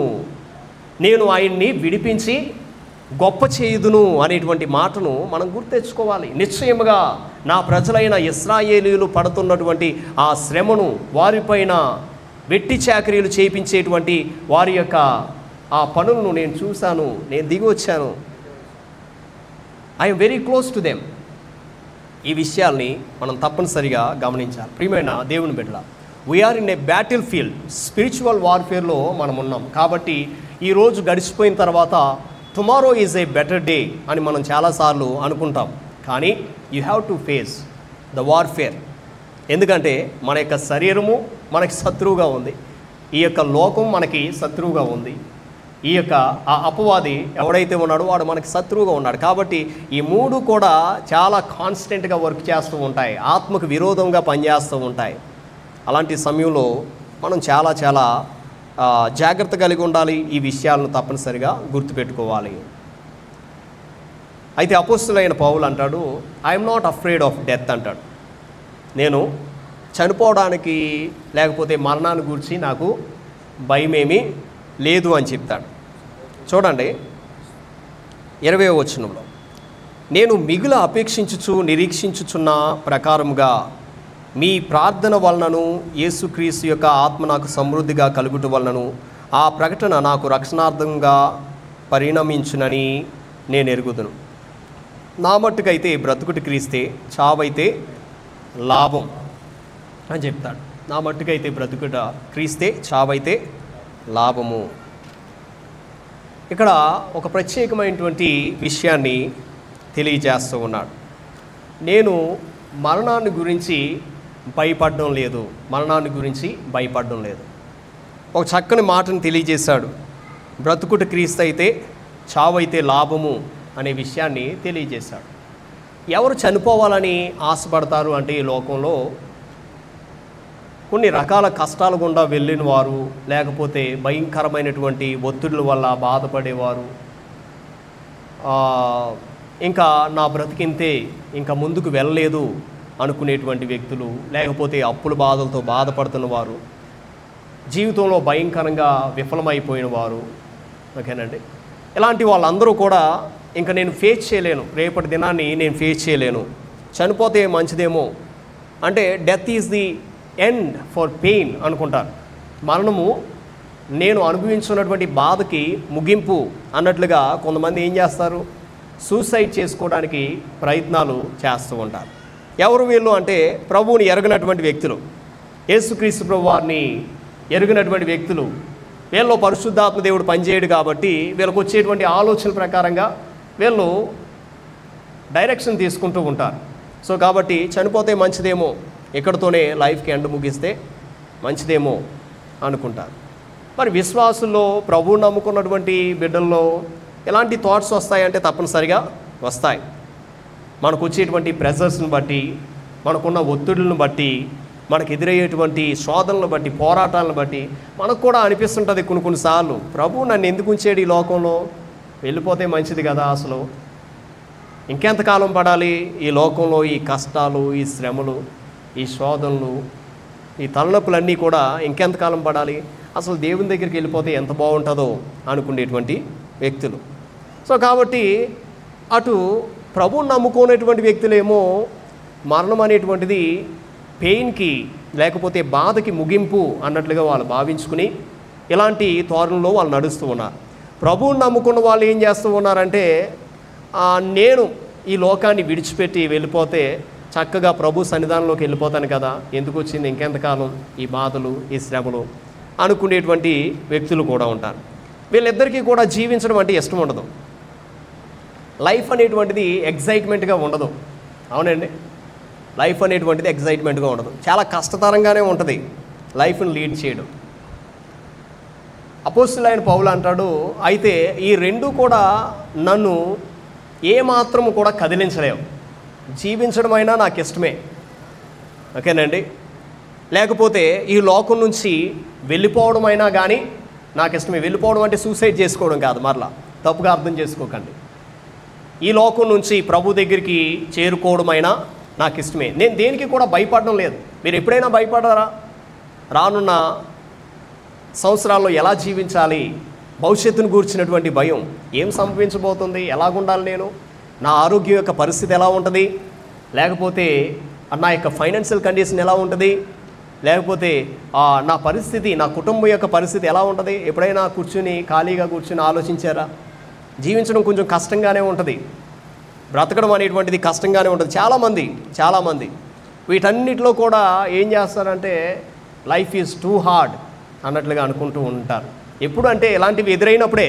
నేను ఆయన్ని విడిపించి గొప్ప చేయుదును అనేటువంటి మాటను మనం గుర్తెచ్చుకోవాలి. నిశ్చయముగా నా ప్రజలైన ఇశ్రాయేలీయులు పడుతున్నటువంటి ఆ శ్రమను, వారిపైన వెట్టి చాకరీలు చేయించేటువంటి వారి యొక్క ఆ పనులను నేను చూశాను, నేను దిగి వచ్చాను. I'm very close to them. ఈ విషయాల్ని మనం తప్పనిసరిగా గమనించాలి. ప్రియమైన దేవుని బిడ్డల, we're in a battlefield, spiritual వార్ఫేర్లో మనం ఉన్నాం. కాబట్టి ఈరోజు గడిచిపోయిన తర్వాత tomorrow is a better day అని మనం చాలాసార్లు అనుకుంటాం. కానీ you have to face the warfare. ఎందుకంటే మన యొక్క శరీరము మనకి శత్రువుగా ఉంది, ఈ యొక్క లోకం మనకి శత్రువుగా ఉంది, ఈ యొక్క ఆ అపవాది ఎవడైతే ఉన్నాడో వాడు మనకి శత్రువుగా ఉన్నాడు. కాబట్టి ఈ మూడు కూడా చాలా కాన్స్టెంట్గా వర్క్ చేస్తూ ఉంటాయి, ఆత్మకు విరోధంగా పనిచేస్తూ ఉంటాయి. అలాంటి సమయంలో మనం చాలా చాలా జాగ్రత్త కలిగి ఉండాలి. ఈ విషయాలను తప్పనిసరిగా గుర్తుపెట్టుకోవాలి. అయితే అపోస్తులైన పౌలు అంటాడు, I'm not afraid of death అంటాడు. నేను చనిపోవడానికి లేకపోతే మరణాన్ని గురించి నాకు భయమేమీ లేదు అని చెప్తాడు. చూడండి 20వ వచనంలో, నేను మిగుల అపేక్షించుచు నిరీక్షించుచున్న ప్రకారముగా మీ ప్రార్థన వలనను యేసుక్రీస్తు యొక్క ఆత్మ నాకు సమృద్ధిగా కలుగుట వలనను ఆ ప్రకటన నాకు రక్షణార్థంగా పరిణమించునని నేను ఎరుగుదును. నా మట్టుకైతే బ్రతుకుటి క్రీస్తే, చావైతే లాభం అని చెప్తాడు. నా మట్టుకైతే బ్రతుకుట క్రీస్తే, చావైతే లాభము. ఇక్కడ ఒక ప్రత్యేకమైనటువంటి విషయాన్ని తెలియజేస్తూ ఉన్నాడు. నేను మరణాన్ని గురించి భయపడడం లేదు, మరణాన్ని గురించి భయపడడం లేదు. ఒక చక్కని మాటను తెలియజేశాడు. బ్రతుకుట క్రీస్తు అయితే, చావైతే లాభము అనే విషయాన్ని తెలియజేశాడు. ఎవరు చనిపోవాలని ఆశపడతారు అంటే ఈ లోకంలో కొన్ని రకాల కష్టాల గుండా వెళ్ళిన వారు, లేకపోతే భయంకరమైనటువంటి ఒత్తిడుల వల్ల బాధపడేవారు, ఇంకా నా బ్రతికింతే ఇంకా ముందుకు వెళ్ళలేదు అనుకునేటువంటి వ్యక్తులు, లేకపోతే అప్పుల బాధలతో బాధపడుతున్న వారు, జీవితంలో భయంకరంగా విఫలమైపోయిన వారు, ఓకేనండి. ఇలాంటి వాళ్ళందరూ కూడా ఇంకా నేను ఫేస్ చేయలేను, రేపటి దినాన్ని నేను ఫేస్ చేయలేను, చనిపోతే మంచిదేమో అంటే death is the end for pain అనుకుంటారు. మరణము నేను అనుభవించున్నటువంటి బాధకి ముగింపు అన్నట్లుగా కొంతమంది ఏం చేస్తారు, సూసైడ్ చేసుకోవడానికి ప్రయత్నాలు చేస్తూ ఉంటారు. ఎవరు వీళ్ళు అంటే ప్రభువుని ఎరగనటువంటి వ్యక్తులు, యేసుక్రీస్తు ప్రభు వారిని ఎరిగినటువంటి వ్యక్తులు. వీళ్ళలో పరిశుద్ధాత్మ దేవుడు పనిచేయడు కాబట్టి వీళ్ళకు వచ్చేటువంటి ఆలోచనల ప్రకారంగా వీళ్ళు డైరెక్షన్ తీసుకుంటూ ఉంటారు. సో కాబట్టి చనిపోతే మంచిదేమో, ఇక్కడితోనే లైఫ్కి ఎండ్ ముగిస్తే మంచిదేమో అనుకుంటారు. మరి విశ్వాసుల్లో ప్రభువుని నమ్ముకున్నటువంటి బిడ్డల్లో ఎలాంటి థాట్స్ వస్తాయంటే తప్పనిసరిగా వస్తాయి. మనకు వచ్చేటువంటి ప్రెజర్స్ని బట్టి, మనకున్న ఒత్తిడులను బట్టి, మనకు ఎదురయ్యేటువంటి శోధనలను బట్టి, పోరాటాలను బట్టి మనకు కూడా అనిపిస్తుంటుంది కొన్నిసార్లు, ప్రభు నన్ను ఎందుకు ఉంచాడు ఈ లోకంలో, వెళ్ళిపోతే మంచిది కదా, అసలు ఇంకెంతకాలం పడాలి ఈ లోకంలో, ఈ కష్టాలు, ఈ శ్రమలు, ఈ శోధనలు, ఈ తలనొప్పులన్నీ కూడా ఇంకెంతకాలం పడాలి, అసలు దేవుని దగ్గరికి వెళ్ళిపోతే ఎంత బాగుంటుందో అనుకునేటువంటి వ్యక్తులు. సో కాబట్టి అటు ప్రభువుని నమ్ముకునేటువంటి వ్యక్తులేమో మరణం అనేటువంటిది పెయిన్కి లేకపోతే బాధకి ముగింపు అన్నట్లుగా వాళ్ళు భావించుకుని ఇలాంటి తోరణంలో వాళ్ళు నడుస్తూ ఉన్నారు. ప్రభువుని నమ్ముకున్న వాళ్ళు ఏం చేస్తూ ఉన్నారంటే, నేను ఈ లోకాన్ని విడిచిపెట్టి వెళ్ళిపోతే చక్కగా ప్రభు సన్నిధానంలోకి వెళ్ళిపోతాను కదా, ఎందుకు వచ్చింది ఇంకెంతకాలం ఈ బాధలు, ఈ శ్రమలు అనుకునేటువంటి వ్యక్తులు కూడా ఉంటారు. వీళ్ళిద్దరికీ కూడా జీవించడం అంటే ఇష్టం ఉండదు. లైఫ్ అనేటువంటిది ఎగ్జైట్మెంట్గా ఉండదు. అవునండి, లైఫ్ అనేటువంటిది ఎగ్జైట్మెంట్గా ఉండదు, చాలా కష్టతరంగానే ఉంటుంది లైఫ్ని లీడ్ చేయడం. అపోస్తలుడైన పౌలు అంటాడు, అయితే ఈ రెండు కూడా నన్ను ఏమాత్రము కూడా కదిలించలేవు. జీవించడం అయినా నాకు ఇష్టమే, ఓకేనండి, లేకపోతే ఈ లోకం నుంచి వెళ్ళిపోవడం అయినా కానీ నాకు ఇష్టమే. వెళ్ళిపోవడం అంటే సూసైడ్ చేసుకోవడం కాదు, మరలా తప్పుగా అర్థం చేసుకోకండి. ఈ లోకం నుంచి ప్రభు దగ్గరికి చేరుకోవడం అయినా నాకు ఇష్టమే. నేను దేనికి కూడా భయపడడం లేదు. మీరు ఎప్పుడైనా భయపడారా? రానున్న సంవత్సరాల్లో ఎలా జీవించాలి, భవిష్యత్తును గూర్చినటువంటి భయం. ఏం సంభవించబోతుంది, ఎలాగుండాలి నేను, నా ఆరోగ్యం యొక్క పరిస్థితి ఎలా ఉంటుంది, లేకపోతే నా యొక్క ఫైనాన్షియల్ కండిషన్ ఎలా ఉంటుంది, లేకపోతే నా పరిస్థితి, నా కుటుంబం యొక్క పరిస్థితి ఎలా ఉంటుంది. ఎప్పుడైనా ఖాళీగా కూర్చుని ఆలోచించారా? జీవించడం కొంచెం కష్టంగానే ఉంటుంది, బ్రతకడం అనేటువంటిది కష్టంగానే ఉంటుంది. చాలామంది వీటన్నిటిలో కూడా ఏం చేస్తారంటే లైఫ్ ఈజ్ టూ హార్డ్ అన్నట్లుగా అనుకుంటూ ఉంటారు. ఎప్పుడు అంటే ఇలాంటివి ఎదురైనప్పుడే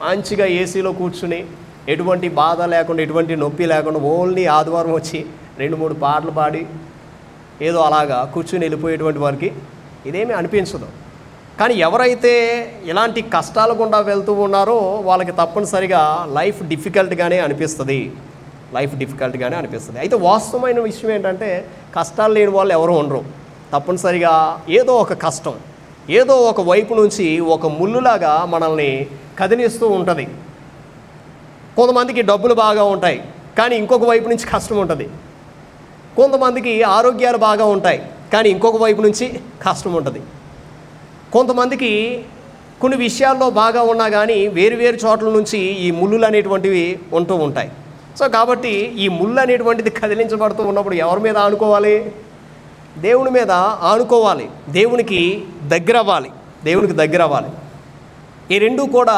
మంచిగా ఏసీలో కూర్చుని ఎటువంటి బాధ లేకుండా, ఎటువంటి నొప్పి లేకుండా, ఓన్లీ ఆదివారం వచ్చి 2-3 పాటలు పాడి ఏదో అలాగా కూర్చుని వెళ్ళిపోయేటువంటి వారికి ఇదేమీ అనిపించదు. కానీ ఎవరైతే ఇలాంటి కష్టాల గుండా వెళ్తూ ఉన్నారో వాళ్ళకి తప్పనిసరిగా లైఫ్ డిఫికల్ట్గానే అనిపిస్తుంది. అయితే వాస్తవమైన విషయం ఏంటంటే కష్టాలు లేని వాళ్ళు ఎవరు ఉండరు. తప్పనిసరిగా ఏదో ఒక కష్టం, ఏదో ఒక వైపు నుంచి ఒక ముళ్ళులాగా మనల్ని కదిలిస్తూ ఉంటుంది. కొంతమందికి డబ్బులు బాగా ఉంటాయి కానీ ఇంకొక వైపు నుంచి కష్టం ఉంటుంది. కొంతమందికి ఆరోగ్యాలు బాగా ఉంటాయి కానీ ఇంకొక వైపు నుంచి కష్టం ఉంటుంది. కొంతమందికి కొన్ని విషయాల్లో బాగా ఉన్నా కానీ వేరు చోట్ల నుంచి ఈ ముళ్ళులు అనేటువంటివి ఉంటూ ఉంటాయి. సో కాబట్టి ఈ ముళ్ళు అనేటువంటిది కదిలించబడుతూ ఉన్నప్పుడు ఎవరి మీద ఆనుకోవాలి? దేవుని మీద ఆనుకోవాలి. దేవునికి దగ్గర అవ్వాలి. ఈ రెండు కూడా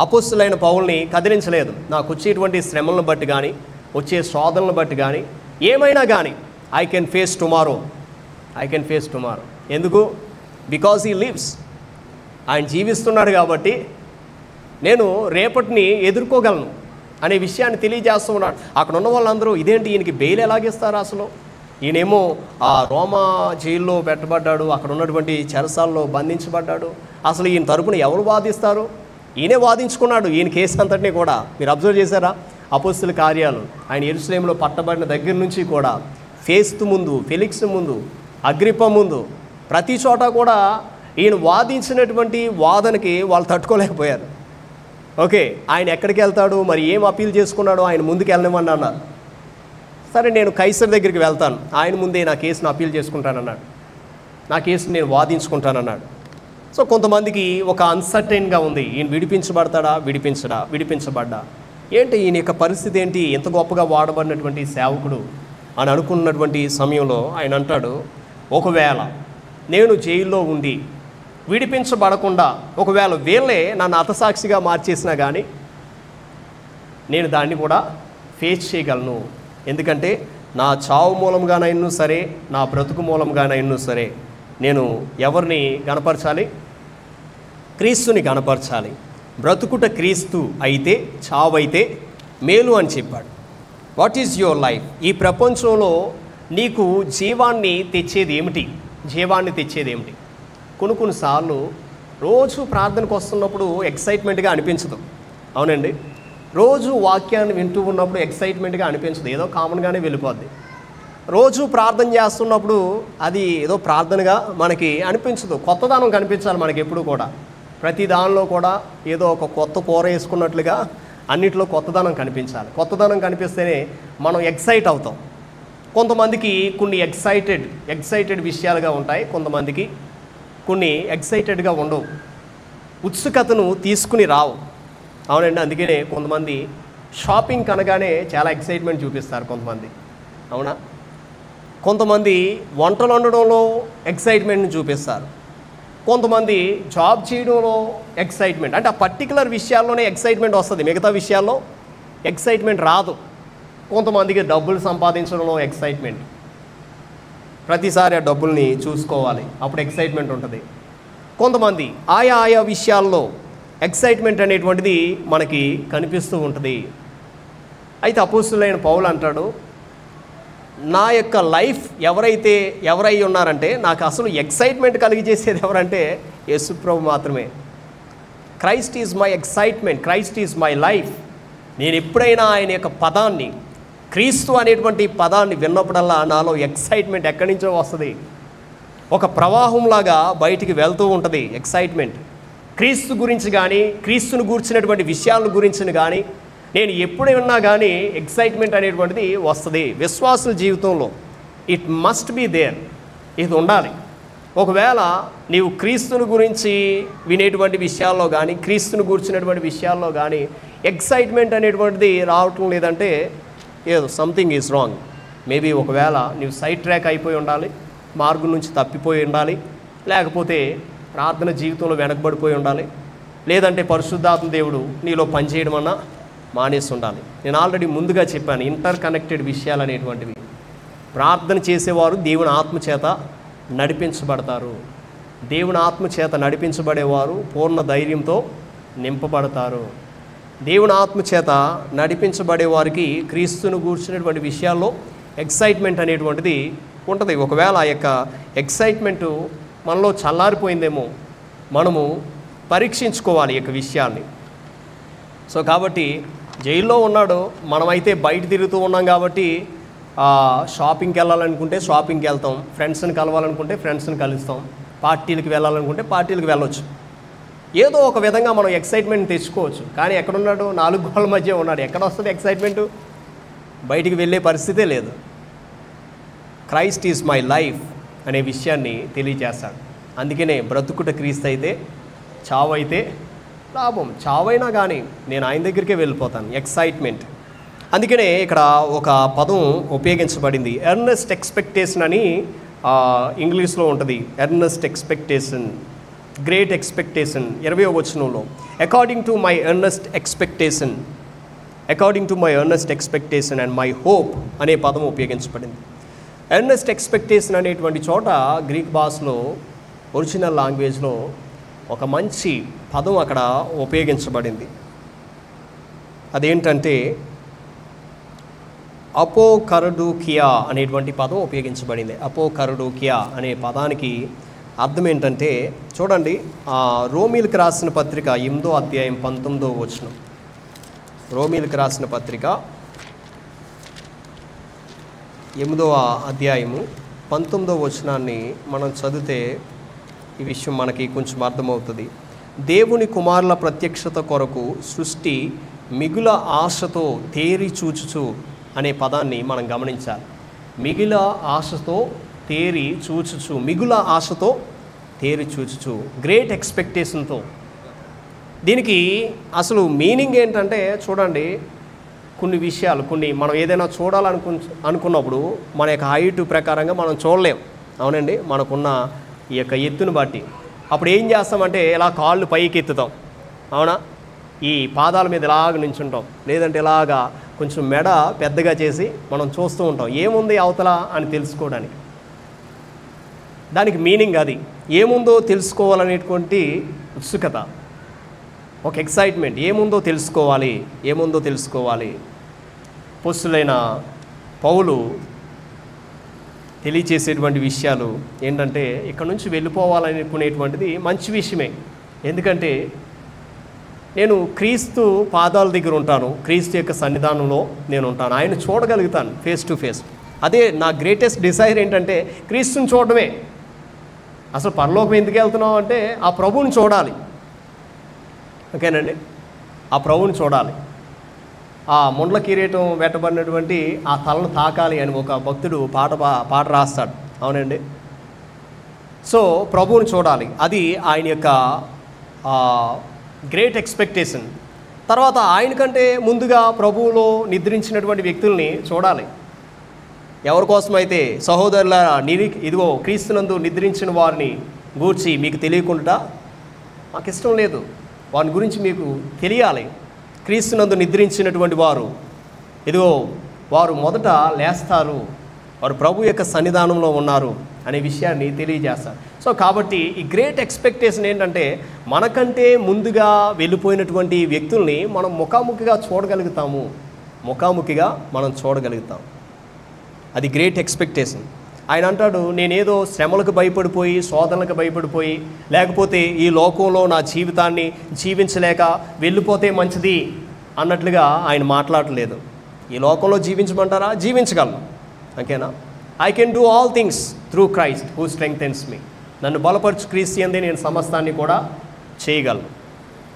అపోస్తలుడైన పౌలుని కదిలించలేదు. నాకు వచ్చేటువంటి శ్రమలను బట్టి కానీ, వచ్చే శోధనలను బట్టి కానీ, ఏమైనా కానీ ఐ కెన్ ఫేస్ టుమారో. ఎందుకు? Because he lives. ఆయన జీవిస్తున్నాడు కాబట్టి నేను రేపటిని ఎదుర్కోగలను అనే విషయాన్ని తెలియజేస్తూ ఉన్నాడు. అక్కడ ఉన్న వాళ్ళందరూ ఇదేంటి, ఈయనకి బెయిల్ ఎలాగిస్తారు, అసలు ఈయనేమో ఆ రోమా జైల్లో పెట్టబడ్డాడు, అక్కడ ఉన్నటువంటి చెరసాల్లో బంధించబడ్డాడు, అసలు ఈయన తరపున ఎవరు వాదిస్తారు? ఈయనే వాదించుకున్నాడు ఈయన కేసు అంతటినీ కూడా. మీరు అబ్జర్వ్ చేశారా? అపోస్తలుల కార్యాలు ఆయన యెరూషలేములో పట్టబడిన దగ్గర నుంచి కూడా ఫేస్తు ముందు, ఫెలిక్స్ ముందు, అగ్రిప్ప ముందు, ప్రతి చోట కూడా ఈయన వాదించినటువంటి వాదనకి వాళ్ళు తట్టుకోలేకపోయారు. ఓకే, ఆయన ఎక్కడికి వెళ్తాడు, మరి ఏం అప్పీల్ చేసుకున్నాడో ఆయన ముందుకు వెళ్ళనివ్వండి అన్నారు. సరే, నేను కైసర్ దగ్గరికి వెళ్తాను, ఆయన ముందే నా కేసును అప్పీల్ చేసుకుంటానన్నాడు, నా కేసును నేను వాదించుకుంటానన్నాడు. సో కొంతమందికి ఒక అన్సర్టైన్గా ఉంది, ఈయన విడిపించబడతాడా, విడిపించబడ్డా, ఏంటి ఈయన యొక్క పరిస్థితి ఏంటి, ఎంత గొప్పగా వాడబడినటువంటి సేవకుడు అని అనుకున్నటువంటి సమయంలో ఆయన అంటాడు, ఒకవేళ నేను జైల్లో ఉండి విడిపించబడకుండా ఒకవేళ వీళ్ళే నన్ను హతసాక్షిగా మార్చేసినా కానీ నేను దాన్ని కూడా ఫేస్ చేయగలను. ఎందుకంటే నా చావు మూలంగానైనా సరే, నా బ్రతుకు మూలంగానైనా సరే నేను ఎవరిని గణపరచాలి? క్రీస్తుని గణపరచాలి. బ్రతుకుట క్రీస్తు అయితే, చావైతే మేలు అని చెప్పాడు. What is your life? ఈ ప్రపంచంలో నీకు జీవాన్ని తెచ్చేది ఏమిటి? కొన్నిసార్లు రోజు ప్రార్థనకు వస్తున్నప్పుడు ఎక్సైట్మెంట్గా అనిపించదు. అవునండి, రోజు వాక్యాన్ని వింటూ ఉన్నప్పుడు ఎక్సైట్మెంట్గా అనిపించదు, ఏదో కామన్గానే వెళ్ళిపోద్ది. రోజు ప్రార్థన చేస్తున్నప్పుడు అది ఏదో ప్రార్థనగా మనకి అనిపించదు, కొత్తదనం కనిపించాలి మనకి ఎప్పుడు కూడా. ప్రతి దానిలో కూడా ఏదో ఒక కొత్త కూర వేసుకున్నట్లుగా అన్నిటిలో కొత్తదనం కనిపించాలి. కొత్తదనం కనిపిస్తేనే మనం ఎక్సైట్ అవుతాం. కొంతమందికి కొన్ని ఎక్సైటెడ్ విషయాలుగా ఉంటాయి, కొంతమందికి కొన్ని ఎక్సైటెడ్గా ఉండవు, ఉత్సుకతను తీసుకుని రావు. అవునండి, అందుకనే కొంతమంది షాపింగ్ కనగానే చాలా ఎక్సైట్మెంట్ చూపిస్తారు కొంతమంది, అవునా? కొంతమంది వంటలు వండడంలో ఎక్సైట్మెంట్ని చూపిస్తారు, కొంతమంది జాబ్ చేయడంలో ఎక్సైట్మెంట్, అంటే ఆ పర్టికులర్ విషయాల్లోనే ఎక్సైట్మెంట్ వస్తుంది, మిగతా విషయాల్లో ఎక్సైట్మెంట్ రాదు. కొంతమందికి డబ్బులు సంపాదించడంలో ఎక్సైట్మెంట్, ప్రతిసారి ఆ డబ్బుల్ని చూసుకోవాలి, అప్పుడు ఎక్సైట్మెంట్ ఉంటుంది. కొంతమంది ఆయా విషయాల్లో ఎక్సైట్మెంట్ అనేటువంటిది మనకి కనిపిస్తూ ఉంటుంది. అయితే అపోస్తలుడైన పౌలు అంటాడు, నా యొక్క లైఫ్ ఎవరై ఉన్నారంటే నాకు అసలు ఎక్సైట్మెంట్ కలిగజేసేది ఎవరంటే యేసుప్రభు మాత్రమే. Christ is my excitement, Christ is my life. నేను ఎప్పుడైనా ఆయన యొక్క పదాన్ని, క్రీస్తు అనేటువంటి పదాన్ని విన్నప్పుడల్లా నాలో ఎక్సైట్మెంట్ ఎక్కడి నుంచో వస్తుంది, ఒక ప్రవాహంలాగా బయటికి వెళ్తూ ఉంటుంది ఎక్సైట్మెంట్. క్రీస్తు గురించి కానీ, క్రీస్తుని గూర్చినటువంటి విషయాల గురించి కానీ నేను ఎప్పుడు విన్నా కానీ ఎక్సైట్మెంట్ అనేటువంటిది వస్తుంది. విశ్వాసుల జీవితంలో ఇట్ మస్ట్ బీ దేర్, ఇది ఉండాలి. ఒకవేళ నీవు క్రీస్తుని గురించి వినేటువంటి విషయాల్లో కానీ, క్రీస్తుని గురించినటువంటి విషయాల్లో కానీ ఎక్సైట్మెంట్ అనేటువంటిది రావటం లేదంటే ఏదో సంథింగ్ ఈజ్ రాంగ్. మేబీ ఒకవేళ నీవు సైడ్ ట్రాక్ అయిపోయి ఉండాలి, మార్గం నుంచి తప్పిపోయి ఉండాలి, లేకపోతే ప్రార్థన జీవితంలో వెనకబడిపోయి ఉండాలి, లేదంటే పరిశుద్ధాత్మ దేవుడు నీలో పనిచేయడం అన్నా మానేసి ఉండాలి. నేను ఆల్రెడీ ముందుగా చెప్పాను, ఇంటర్ కనెక్టెడ్ విషయాలు అనేటువంటివి. ప్రార్థన చేసేవారు దేవుని ఆత్మచేత నడిపించబడతారు. దేవుని ఆత్మచేత నడిపించబడేవారు పూర్ణ ధైర్యంతో నింపబడతారు. దేవుని ఆత్మచేత నడిపించబడే వారికి క్రీస్తును గూర్చినటువంటి విషయాల్లో ఎక్సైట్మెంట్ అనేటువంటిది ఉంటుంది. ఒకవేళ ఆ యొక్క ఎక్సైట్మెంటు మనలో చల్లారిపోయిందేమో మనము పరీక్షించుకోవాలి ఈ యొక్క విషయాన్ని. సో కాబట్టి జైల్లో ఉన్నాడు, మనమైతే బయట తిరుగుతూ ఉన్నాం కాబట్టి షాపింగ్కి వెళ్ళాలనుకుంటే షాపింగ్కి వెళ్తాం, ఫ్రెండ్స్ని కలవాలనుకుంటే ఫ్రెండ్స్ని కలుస్తాం, పార్టీలకు వెళ్ళాలనుకుంటే పార్టీలకు వెళ్ళొచ్చు. ఏదో ఒక విధంగా మనం ఎక్సైట్మెంట్ తెచ్చుకోవచ్చు. కానీ ఎక్కడున్నాడు? 4 గోడల మధ్య ఉన్నాడు. ఎక్కడ వస్తుంది ఎక్సైట్మెంటు? బయటికి వెళ్ళే పరిస్థితే లేదు. క్రైస్ట్ ఈజ్ మై లైఫ్ అనే విషయాన్ని తెలియజేస్తాడు. అందుకనే బ్రతుకుట క్రీస్తు అయితే చావు అయితే లాభం. చావైనా కానీ నేను ఆయన దగ్గరికే వెళ్ళిపోతాను. ఎక్సైట్మెంట్. అందుకనే ఇక్కడ ఒక పదం ఉపయోగించబడింది, ఎర్నెస్ట్ ఎక్స్పెక్టేషన్ అని ఇంగ్లీష్లో ఉంటుంది. Earnest expectation, great expectation. 20వ వచనంలో according to my earnest expectation, according to my earnest expectation and my hope అనే పదం ఉపయోగించబడింది. ఎర్నెస్ట్ ఎక్స్పెక్టేషన్ అనేటువంటి చోట గ్రీక్ భాషలో ఒరిజినల్ లాంగ్వేజ్లో ఒక మంచి పదం అక్కడ ఉపయోగించబడింది. అదేంటంటే అపోకరుడూకియా అనేటువంటి పదం ఉపయోగించబడింది. అపోకరుడూకియా అనే పదానికి అర్థం ఏంటంటే చూడండి, రోమీలకు రాసిన పత్రిక 8వ అధ్యాయం 19వ వచనం. రోమీలకు రాసిన పత్రిక 8వ అధ్యాయము 19వ వచనాన్ని మనం చదివితే ఈ విషయం మనకి కొంచెం అర్థమవుతుంది. దేవుని కుమారుల ప్రత్యక్షత కొరకు సృష్టి మిగుల ఆశతో తేరి చూచుచు అనే పదాన్ని మనం గమనించాలి. మిగుల ఆశతో తేరి చూచుచు, మిగుల ఆశతో తేరి చూచుచు, గ్రేట్ ఎక్స్పెక్టేషన్తో. దీనికి అసలు మీనింగ్ ఏంటంటే చూడండి, కొన్ని విషయాలు మనం ఏదైనా అనుకున్నప్పుడు మన యొక్క హైట్ ప్రకారంగా మనం చూడలేం. అవునండి, మనకున్న ఈ యొక్క ఎత్తును బట్టి అప్పుడు ఏం చేస్తామంటే ఇలా కాళ్ళు పైకి ఎత్తుతాం. అవునా, ఈ పాదాల మీద ఇలాగ నించుంటాం, లేదంటే ఇలాగా కొంచెం మెడ పెద్దగా చేసి మనం చూస్తూ ఉంటాం ఏముంది అవతల అని తెలుసుకోవడానికి. దానికి మీనింగ్ అది. ఏముందో తెలుసుకోవాలనేటువంటి ఉత్సుకత, ఒక ఎక్సైట్మెంట్. ఏముందో తెలుసుకోవాలి, ఏముందో తెలుసుకోవాలి. అపోస్తలుడైన పౌలు తెలియచేసేటువంటి విషయాలు ఏంటంటే ఇక్కడ నుంచి వెళ్ళిపోవాలనుకునేటువంటిది మంచి విషయమే. ఎందుకంటే నేను క్రీస్తు పాదాల దగ్గర ఉంటాను, క్రీస్తు యొక్క సన్నిధానంలో నేను ఉంటాను, ఆయన చూడగలుగుతాను ఫేస్ టు ఫేస్. అదే నా గ్రేటెస్ట్ డిజైర్ ఏంటంటే క్రీస్తుని చూడడమే. అసలు పరలోకం ఎందుకు వెళ్తున్నాం అంటే ఆ ప్రభువుని చూడాలి. ఓకేనండి, ఆ ప్రభువుని చూడాలి. ఆ ముండ్ల కిరీటం పెట్టబడినటువంటి ఆ తలను తాకాలి అని ఒక భక్తుడు పాట రాస్తాడు. అవునండి, సో ప్రభువుని చూడాలి. అది ఆయన యొక్క గ్రేట్ ఎక్స్పెక్టేషన్. తర్వాత ఆయన కంటే ముందుగా ప్రభువులో నిద్రించినటువంటి వ్యక్తుల్ని చూడాలి. ఎవరి కోసమైతే సహోదరులారా ఇదిగో క్రీస్తునందు నిద్రించిన వారిని గూర్చి మీకు తెలియకుండా మాకు ఇష్టం లేదు, వారి గురించి మీకు తెలియాలి. క్రీస్తునందు నిద్రించినటువంటి వారు ఇదిగో వారు మొదట లేస్తారు, వారు ప్రభు యొక్క సన్నిధానంలో ఉన్నారు అనే విషయాన్ని తెలియజేస్తారు. సో కాబట్టి ఈ గ్రేట్ ఎక్స్పెక్టేషన్ ఏంటంటే మనకంటే ముందుగా వెళ్ళిపోయినటువంటి వ్యక్తుల్ని మనం ముఖాముఖిగా చూడగలుగుతాము, ముఖాముఖిగా మనం చూడగలుగుతాం. అది గ్రేట్ ఎక్స్పెక్టేషన్. ఆయన అంటాడు, నేనేదో శ్రమలకు భయపడిపోయి, శోధనలకు భయపడిపోయి, లేకపోతే ఈ లోకంలో నా జీవితాన్ని జీవించలేక వెళ్ళిపోతే మంచిది అన్నట్లుగా ఆయన మాట్లాడలేదు. ఈ లోకంలో జీవించమంటారా? జీవించగలను. ఓకేనా? I can do all things through Christ who strengthens me. నన్ను బలపరచు క్రీస్తు యందే నేను సమస్తాన్ని కూడా చేయగలను.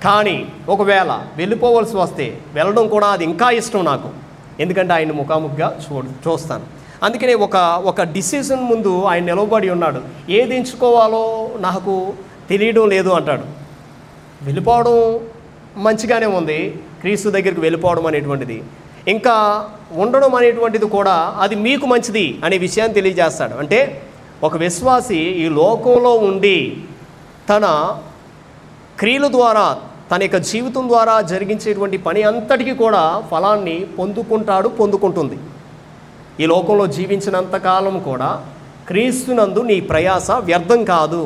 కానీ ఒకవేళ వెళ్ళిపోవలసి వస్తే వెళ్ళడం కూడా అది ఇంకా ఇష్టం నాకు. ఎందుకంటే ఆయన ముఖాముఖిగా చూస్తాను. అందుకనే ఒక డిసిజన్ ముందు ఆయన నిలబడి ఉన్నాడు. ఏది ఎంచుకోవాలో నాకు తెలియడం లేదు అంటాడు. వెళ్ళిపోవడం మంచిగానే ఉంది, క్రీస్తు దగ్గరికి వెళ్ళిపోవడం అనేటువంటిది. ఇంకా ఉండడం అనేటువంటిది కూడా అది మీకు మంచిది అనే విషయాన్ని తెలియజేస్తాడు. అంటే ఒక విశ్వాసి ఈ లోకంలో ఉండి తన క్రియల ద్వారా, తన యొక్క జీవితం ద్వారా జరిగించేటువంటి పని అంతటికీ కూడా ఫలాన్ని పొందుకుంటుంది. ఈ లోకంలో జీవించినంతకాలం కూడా క్రీస్తునందు నీ ప్రయాస వ్యర్థం కాదు.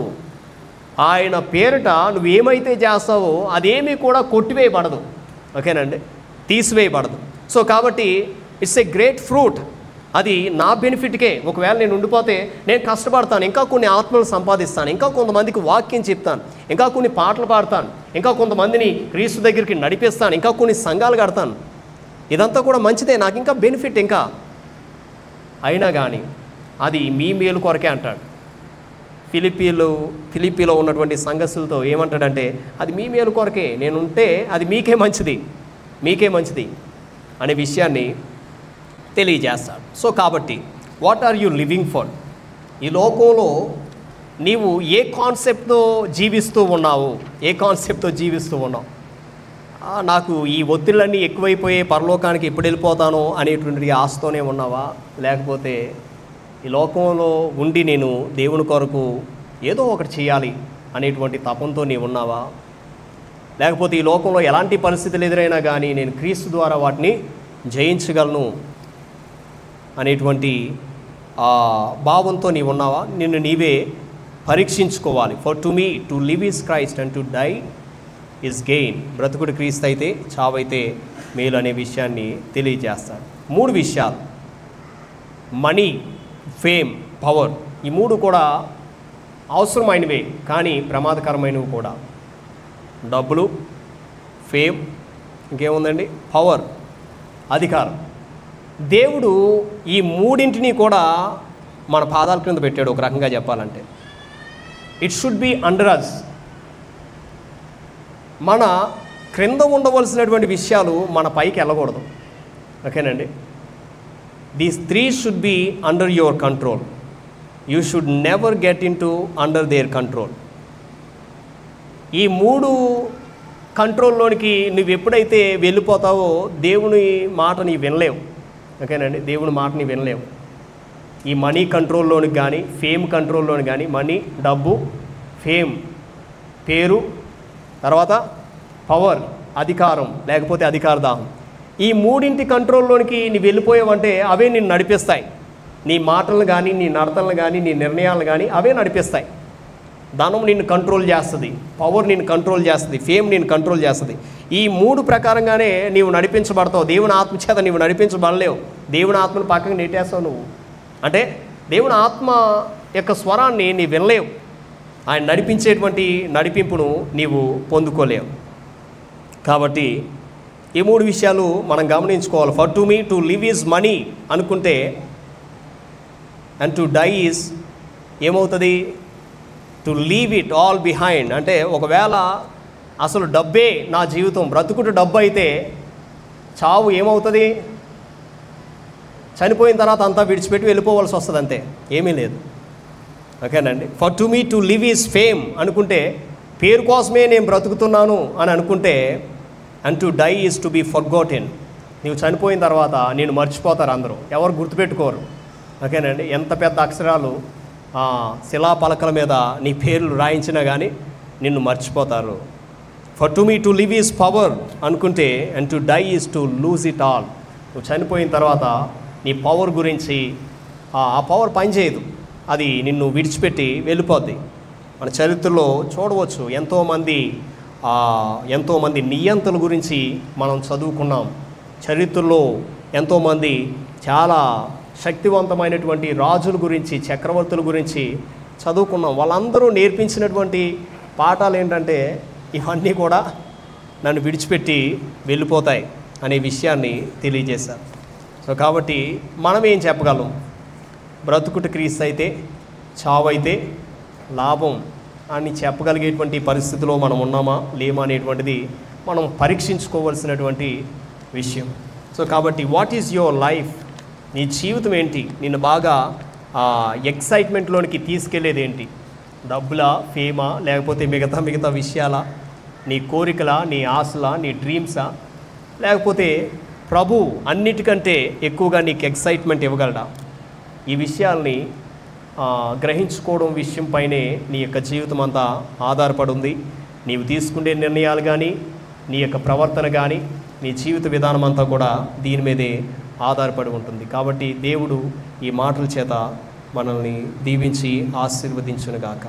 ఆయన పేరిట నువ్వు ఏమైతే చేస్తావో అదేమీ కూడా కొట్టివేయబడదు, ఓకేనండి, తీసివేయబడదు. సో కాబట్టి ఇట్స్ ఏ గ్రేట్ ఫ్రూట్. అది నా బెనిఫిట్కే. ఒకవేళ నేను ఉండిపోతే నేను కష్టపడతాను, ఇంకా కొన్ని ఆత్మలు సంపాదిస్తాను, ఇంకా కొంతమందికి వాక్యం చెప్తాను, ఇంకా కొన్ని పాటలు పాడతాను, ఇంకా కొంతమందిని క్రీస్తు దగ్గరికి నడిపిస్తాను, ఇంకా కొన్ని సంఘాలు కడతాను. ఇదంతా కూడా మంచిదే, నాకు ఇంకా బెనిఫిట్ ఇంకా. అయినా కానీ అది మీ మేలు కొరకే అంటాడు. ఫిలిప్పీలో ఉన్నటువంటి సంఘస్థులతో ఏమంటాడంటే అది మీ మేలు కొరకే, నేనుంటే అది మీకే మంచిది అనే విషయాన్ని తెలియజేస్తాడు. సో కాబట్టి what are you living for? ఈ లోకంలో నీవు ఏ కాన్సెప్ట్తో జీవిస్తూ ఉన్నావు? నాకు ఈ ఒత్తిళ్ళన్నీ ఎక్కువైపోయే పరలోకానికి ఎప్పుడు వెళ్ళిపోతానో అనేటువంటి ఆశతోనే ఉన్నావా? లేకపోతే ఈ లోకంలో ఉండి నేను దేవుని కొరకు ఏదో ఒకటి చేయాలి అనేటువంటి తపంతో నీవు ఉన్నావా? లేకపోతే ఈ లోకంలో ఎలాంటి పరిస్థితులు ఎదురైనా కానీ నేను క్రీస్తు ద్వారా వాటిని జయించగలను అనేటువంటి భావంతో నీవు ఉన్నావా? నిన్ను నీవే పరీక్షించుకోవాలి. For to me to live is Christ and to die is gain. బ్రతుకుడు క్రీస్తు అయితే, చావైతే మేలు అనే విషయాన్ని తెలియజేస్తాడు. 3 విషయాలు: మనీ, ఫేమ్, పవర్. ఈ 3 కూడా అవసరమైనవే కానీ ప్రమాదకరమైనవి కూడా. డబ్బులు, ఫేమ్, ఇంకేముందండి, పవర్, అధికారం. దేవుడు ఈ 3ంటిని కూడా మన పాదాల క్రింద పెట్టాడు. ఒక రకంగా చెప్పాలంటే ఇట్ షుడ్ బి అండర్ అస్. మన క్రింద ఉండవలసినటువంటి విషయాలు మన పైకి వెళ్ళకూడదు, ఓకేనండి. These 3 should be under your control. You should never get in to under their control. ఈ 3 కంట్రోల్లోనికి నువ్వు ఎప్పుడైతే వెళ్ళిపోతావో దేవుని మాట నీ వినలేవు, ఓకేనండి. దేవుని మాట నీ వినలేవు. ఈ మనీ కంట్రోల్లోనికి కానీ, ఫేమ్ కంట్రోల్లోని కానీ, మనీ, డబ్బు, ఫేమ్, పేరు, తర్వాత పవర్, అధికారం, లేకపోతే అధికార దాహం. ఈ 3ంటి కంట్రోల్లోనికి నువ్వు వెళ్ళిపోయావంటే అవే నిన్ను నడిపిస్తాయి. నీ మాటలను కానీ, నీ నడతలను కానీ, నీ నిర్ణయాలను కానీ అవే నడిపిస్తాయి. ధనం నిన్ను కంట్రోల్ చేస్తుంది, పవర్ నిన్ను కంట్రోల్ చేస్తుంది, ఫేమ్ నిన్ను కంట్రోల్ చేస్తుంది. ఈ 3 ప్రకారంగానే నీవు నడిపించబడతావు. దేవుని ఆత్మ చేత నీవు నడిపించబడలేవు. దేవుని ఆత్మను పక్కకు నెట్టేస్తావు నువ్వు. అంటే దేవుని ఆత్మ యొక్క స్వరాన్ని నీ వినలేవు. ఆయన నడిపించేటువంటి నడిపింపును నీవు పొందుకోలేవు. కాబట్టి ఈ 3 విషయాలు మనం గమనించుకోవాలి. For to me to live is money అనుకుంటే, అండ్ టు డై ఈజ్ ఏమవుతుంది? To leave it all behind. అంటే ఒకవేళ అసలు డబ్బే నా జీవితం, బ్రతుకుడు డబ్బు అయితే చావు ఏమవుతుంది? చనిపోయిన తర్వాత అంతా విడిచిపెట్టి వెళ్ళిపోవాల్సి వస్తుంది, అంతే, ఏమీ లేదు, ఓకేనండి. For to me to live is fame అనుకుంటే పేరు కోసమే నేను బ్రతుకుతున్నాను అని అనుకుంటే, and to die is to be forgotten. నీవు చనిపోయిన తర్వాత నేను మర్చిపోతారు, అందరూ ఎవరు గుర్తుపెట్టుకోరు, ఓకేనండి. ఎంత పెద్ద అక్షరాలు శిలాపలకల మీద నీ పేర్లు రాయించినా కానీ నిన్ను మర్చిపోతారు. For to me to live is power అనుకుంటే, and to die is to lose it all. నువ్వు చనిపోయిన తర్వాత నీ పవర్ గురించి, ఆ పవర్ పనిచేయదు, అది నిన్ను విడిచిపెట్టి వెళ్ళిపోద్ది. మన చరిత్రలో చూడవచ్చు, ఎంతోమంది నియంతల గురించి మనం చదువుకున్నాం. చరిత్రలో ఎంతోమంది చాలా శక్తివంతమైనటువంటి రాజుల గురించి, చక్రవర్తుల గురించి చదువుకున్నాం. వాళ్ళందరూ నేర్పించినటువంటి పాఠాలు ఏంటంటే ఇవన్నీ కూడా నన్ను విడిచిపెట్టి వెళ్ళిపోతాయి అనే విషయాన్ని తెలియజేశారు. సో కాబట్టి మనం ఏం చెప్పగలం? బ్రతుకుట క్రీస్తు అయితే, చావైతే లాభం అని చెప్పగలిగేటువంటి పరిస్థితిలో మనం ఉన్నామా లేమా అనేటువంటిది మనం పరీక్షించుకోవాల్సినటువంటి విషయం. సో కాబట్టి వాట్ ఈజ్ యువర్ లైఫ్ నీ జీవితం ఏంటి? నిన్ను బాగా ఎక్సైట్మెంట్లోనికి తీసుకెళ్లేది ఏంటి? డబ్బులా, ఫేమా, లేకపోతే మిగతా విషయాలా, నీ కోరికలా, నీ ఆశలా, నీ డ్రీమ్సా, లేకపోతే ప్రభు అన్నిటికంటే ఎక్కువగా నీకు ఎక్సైట్మెంట్ ఇవ్వగలడా? ఈ విషయాల్ని గ్రహించుకోవడం విషయంపైనే నీ యొక్క జీవితం అంతా ఆధారపడి ఉంది. నీవు తీసుకునే నిర్ణయాలు కానీ, నీ యొక్క ప్రవర్తన కానీ, నీ జీవిత విధానం అంతా కూడా దీని మీదే ఆధారపడి ఉంటుంది. కాబట్టి దేవుడు ఈ మాటల చేత మనల్ని దీవించి ఆశీర్వదించునుగాక.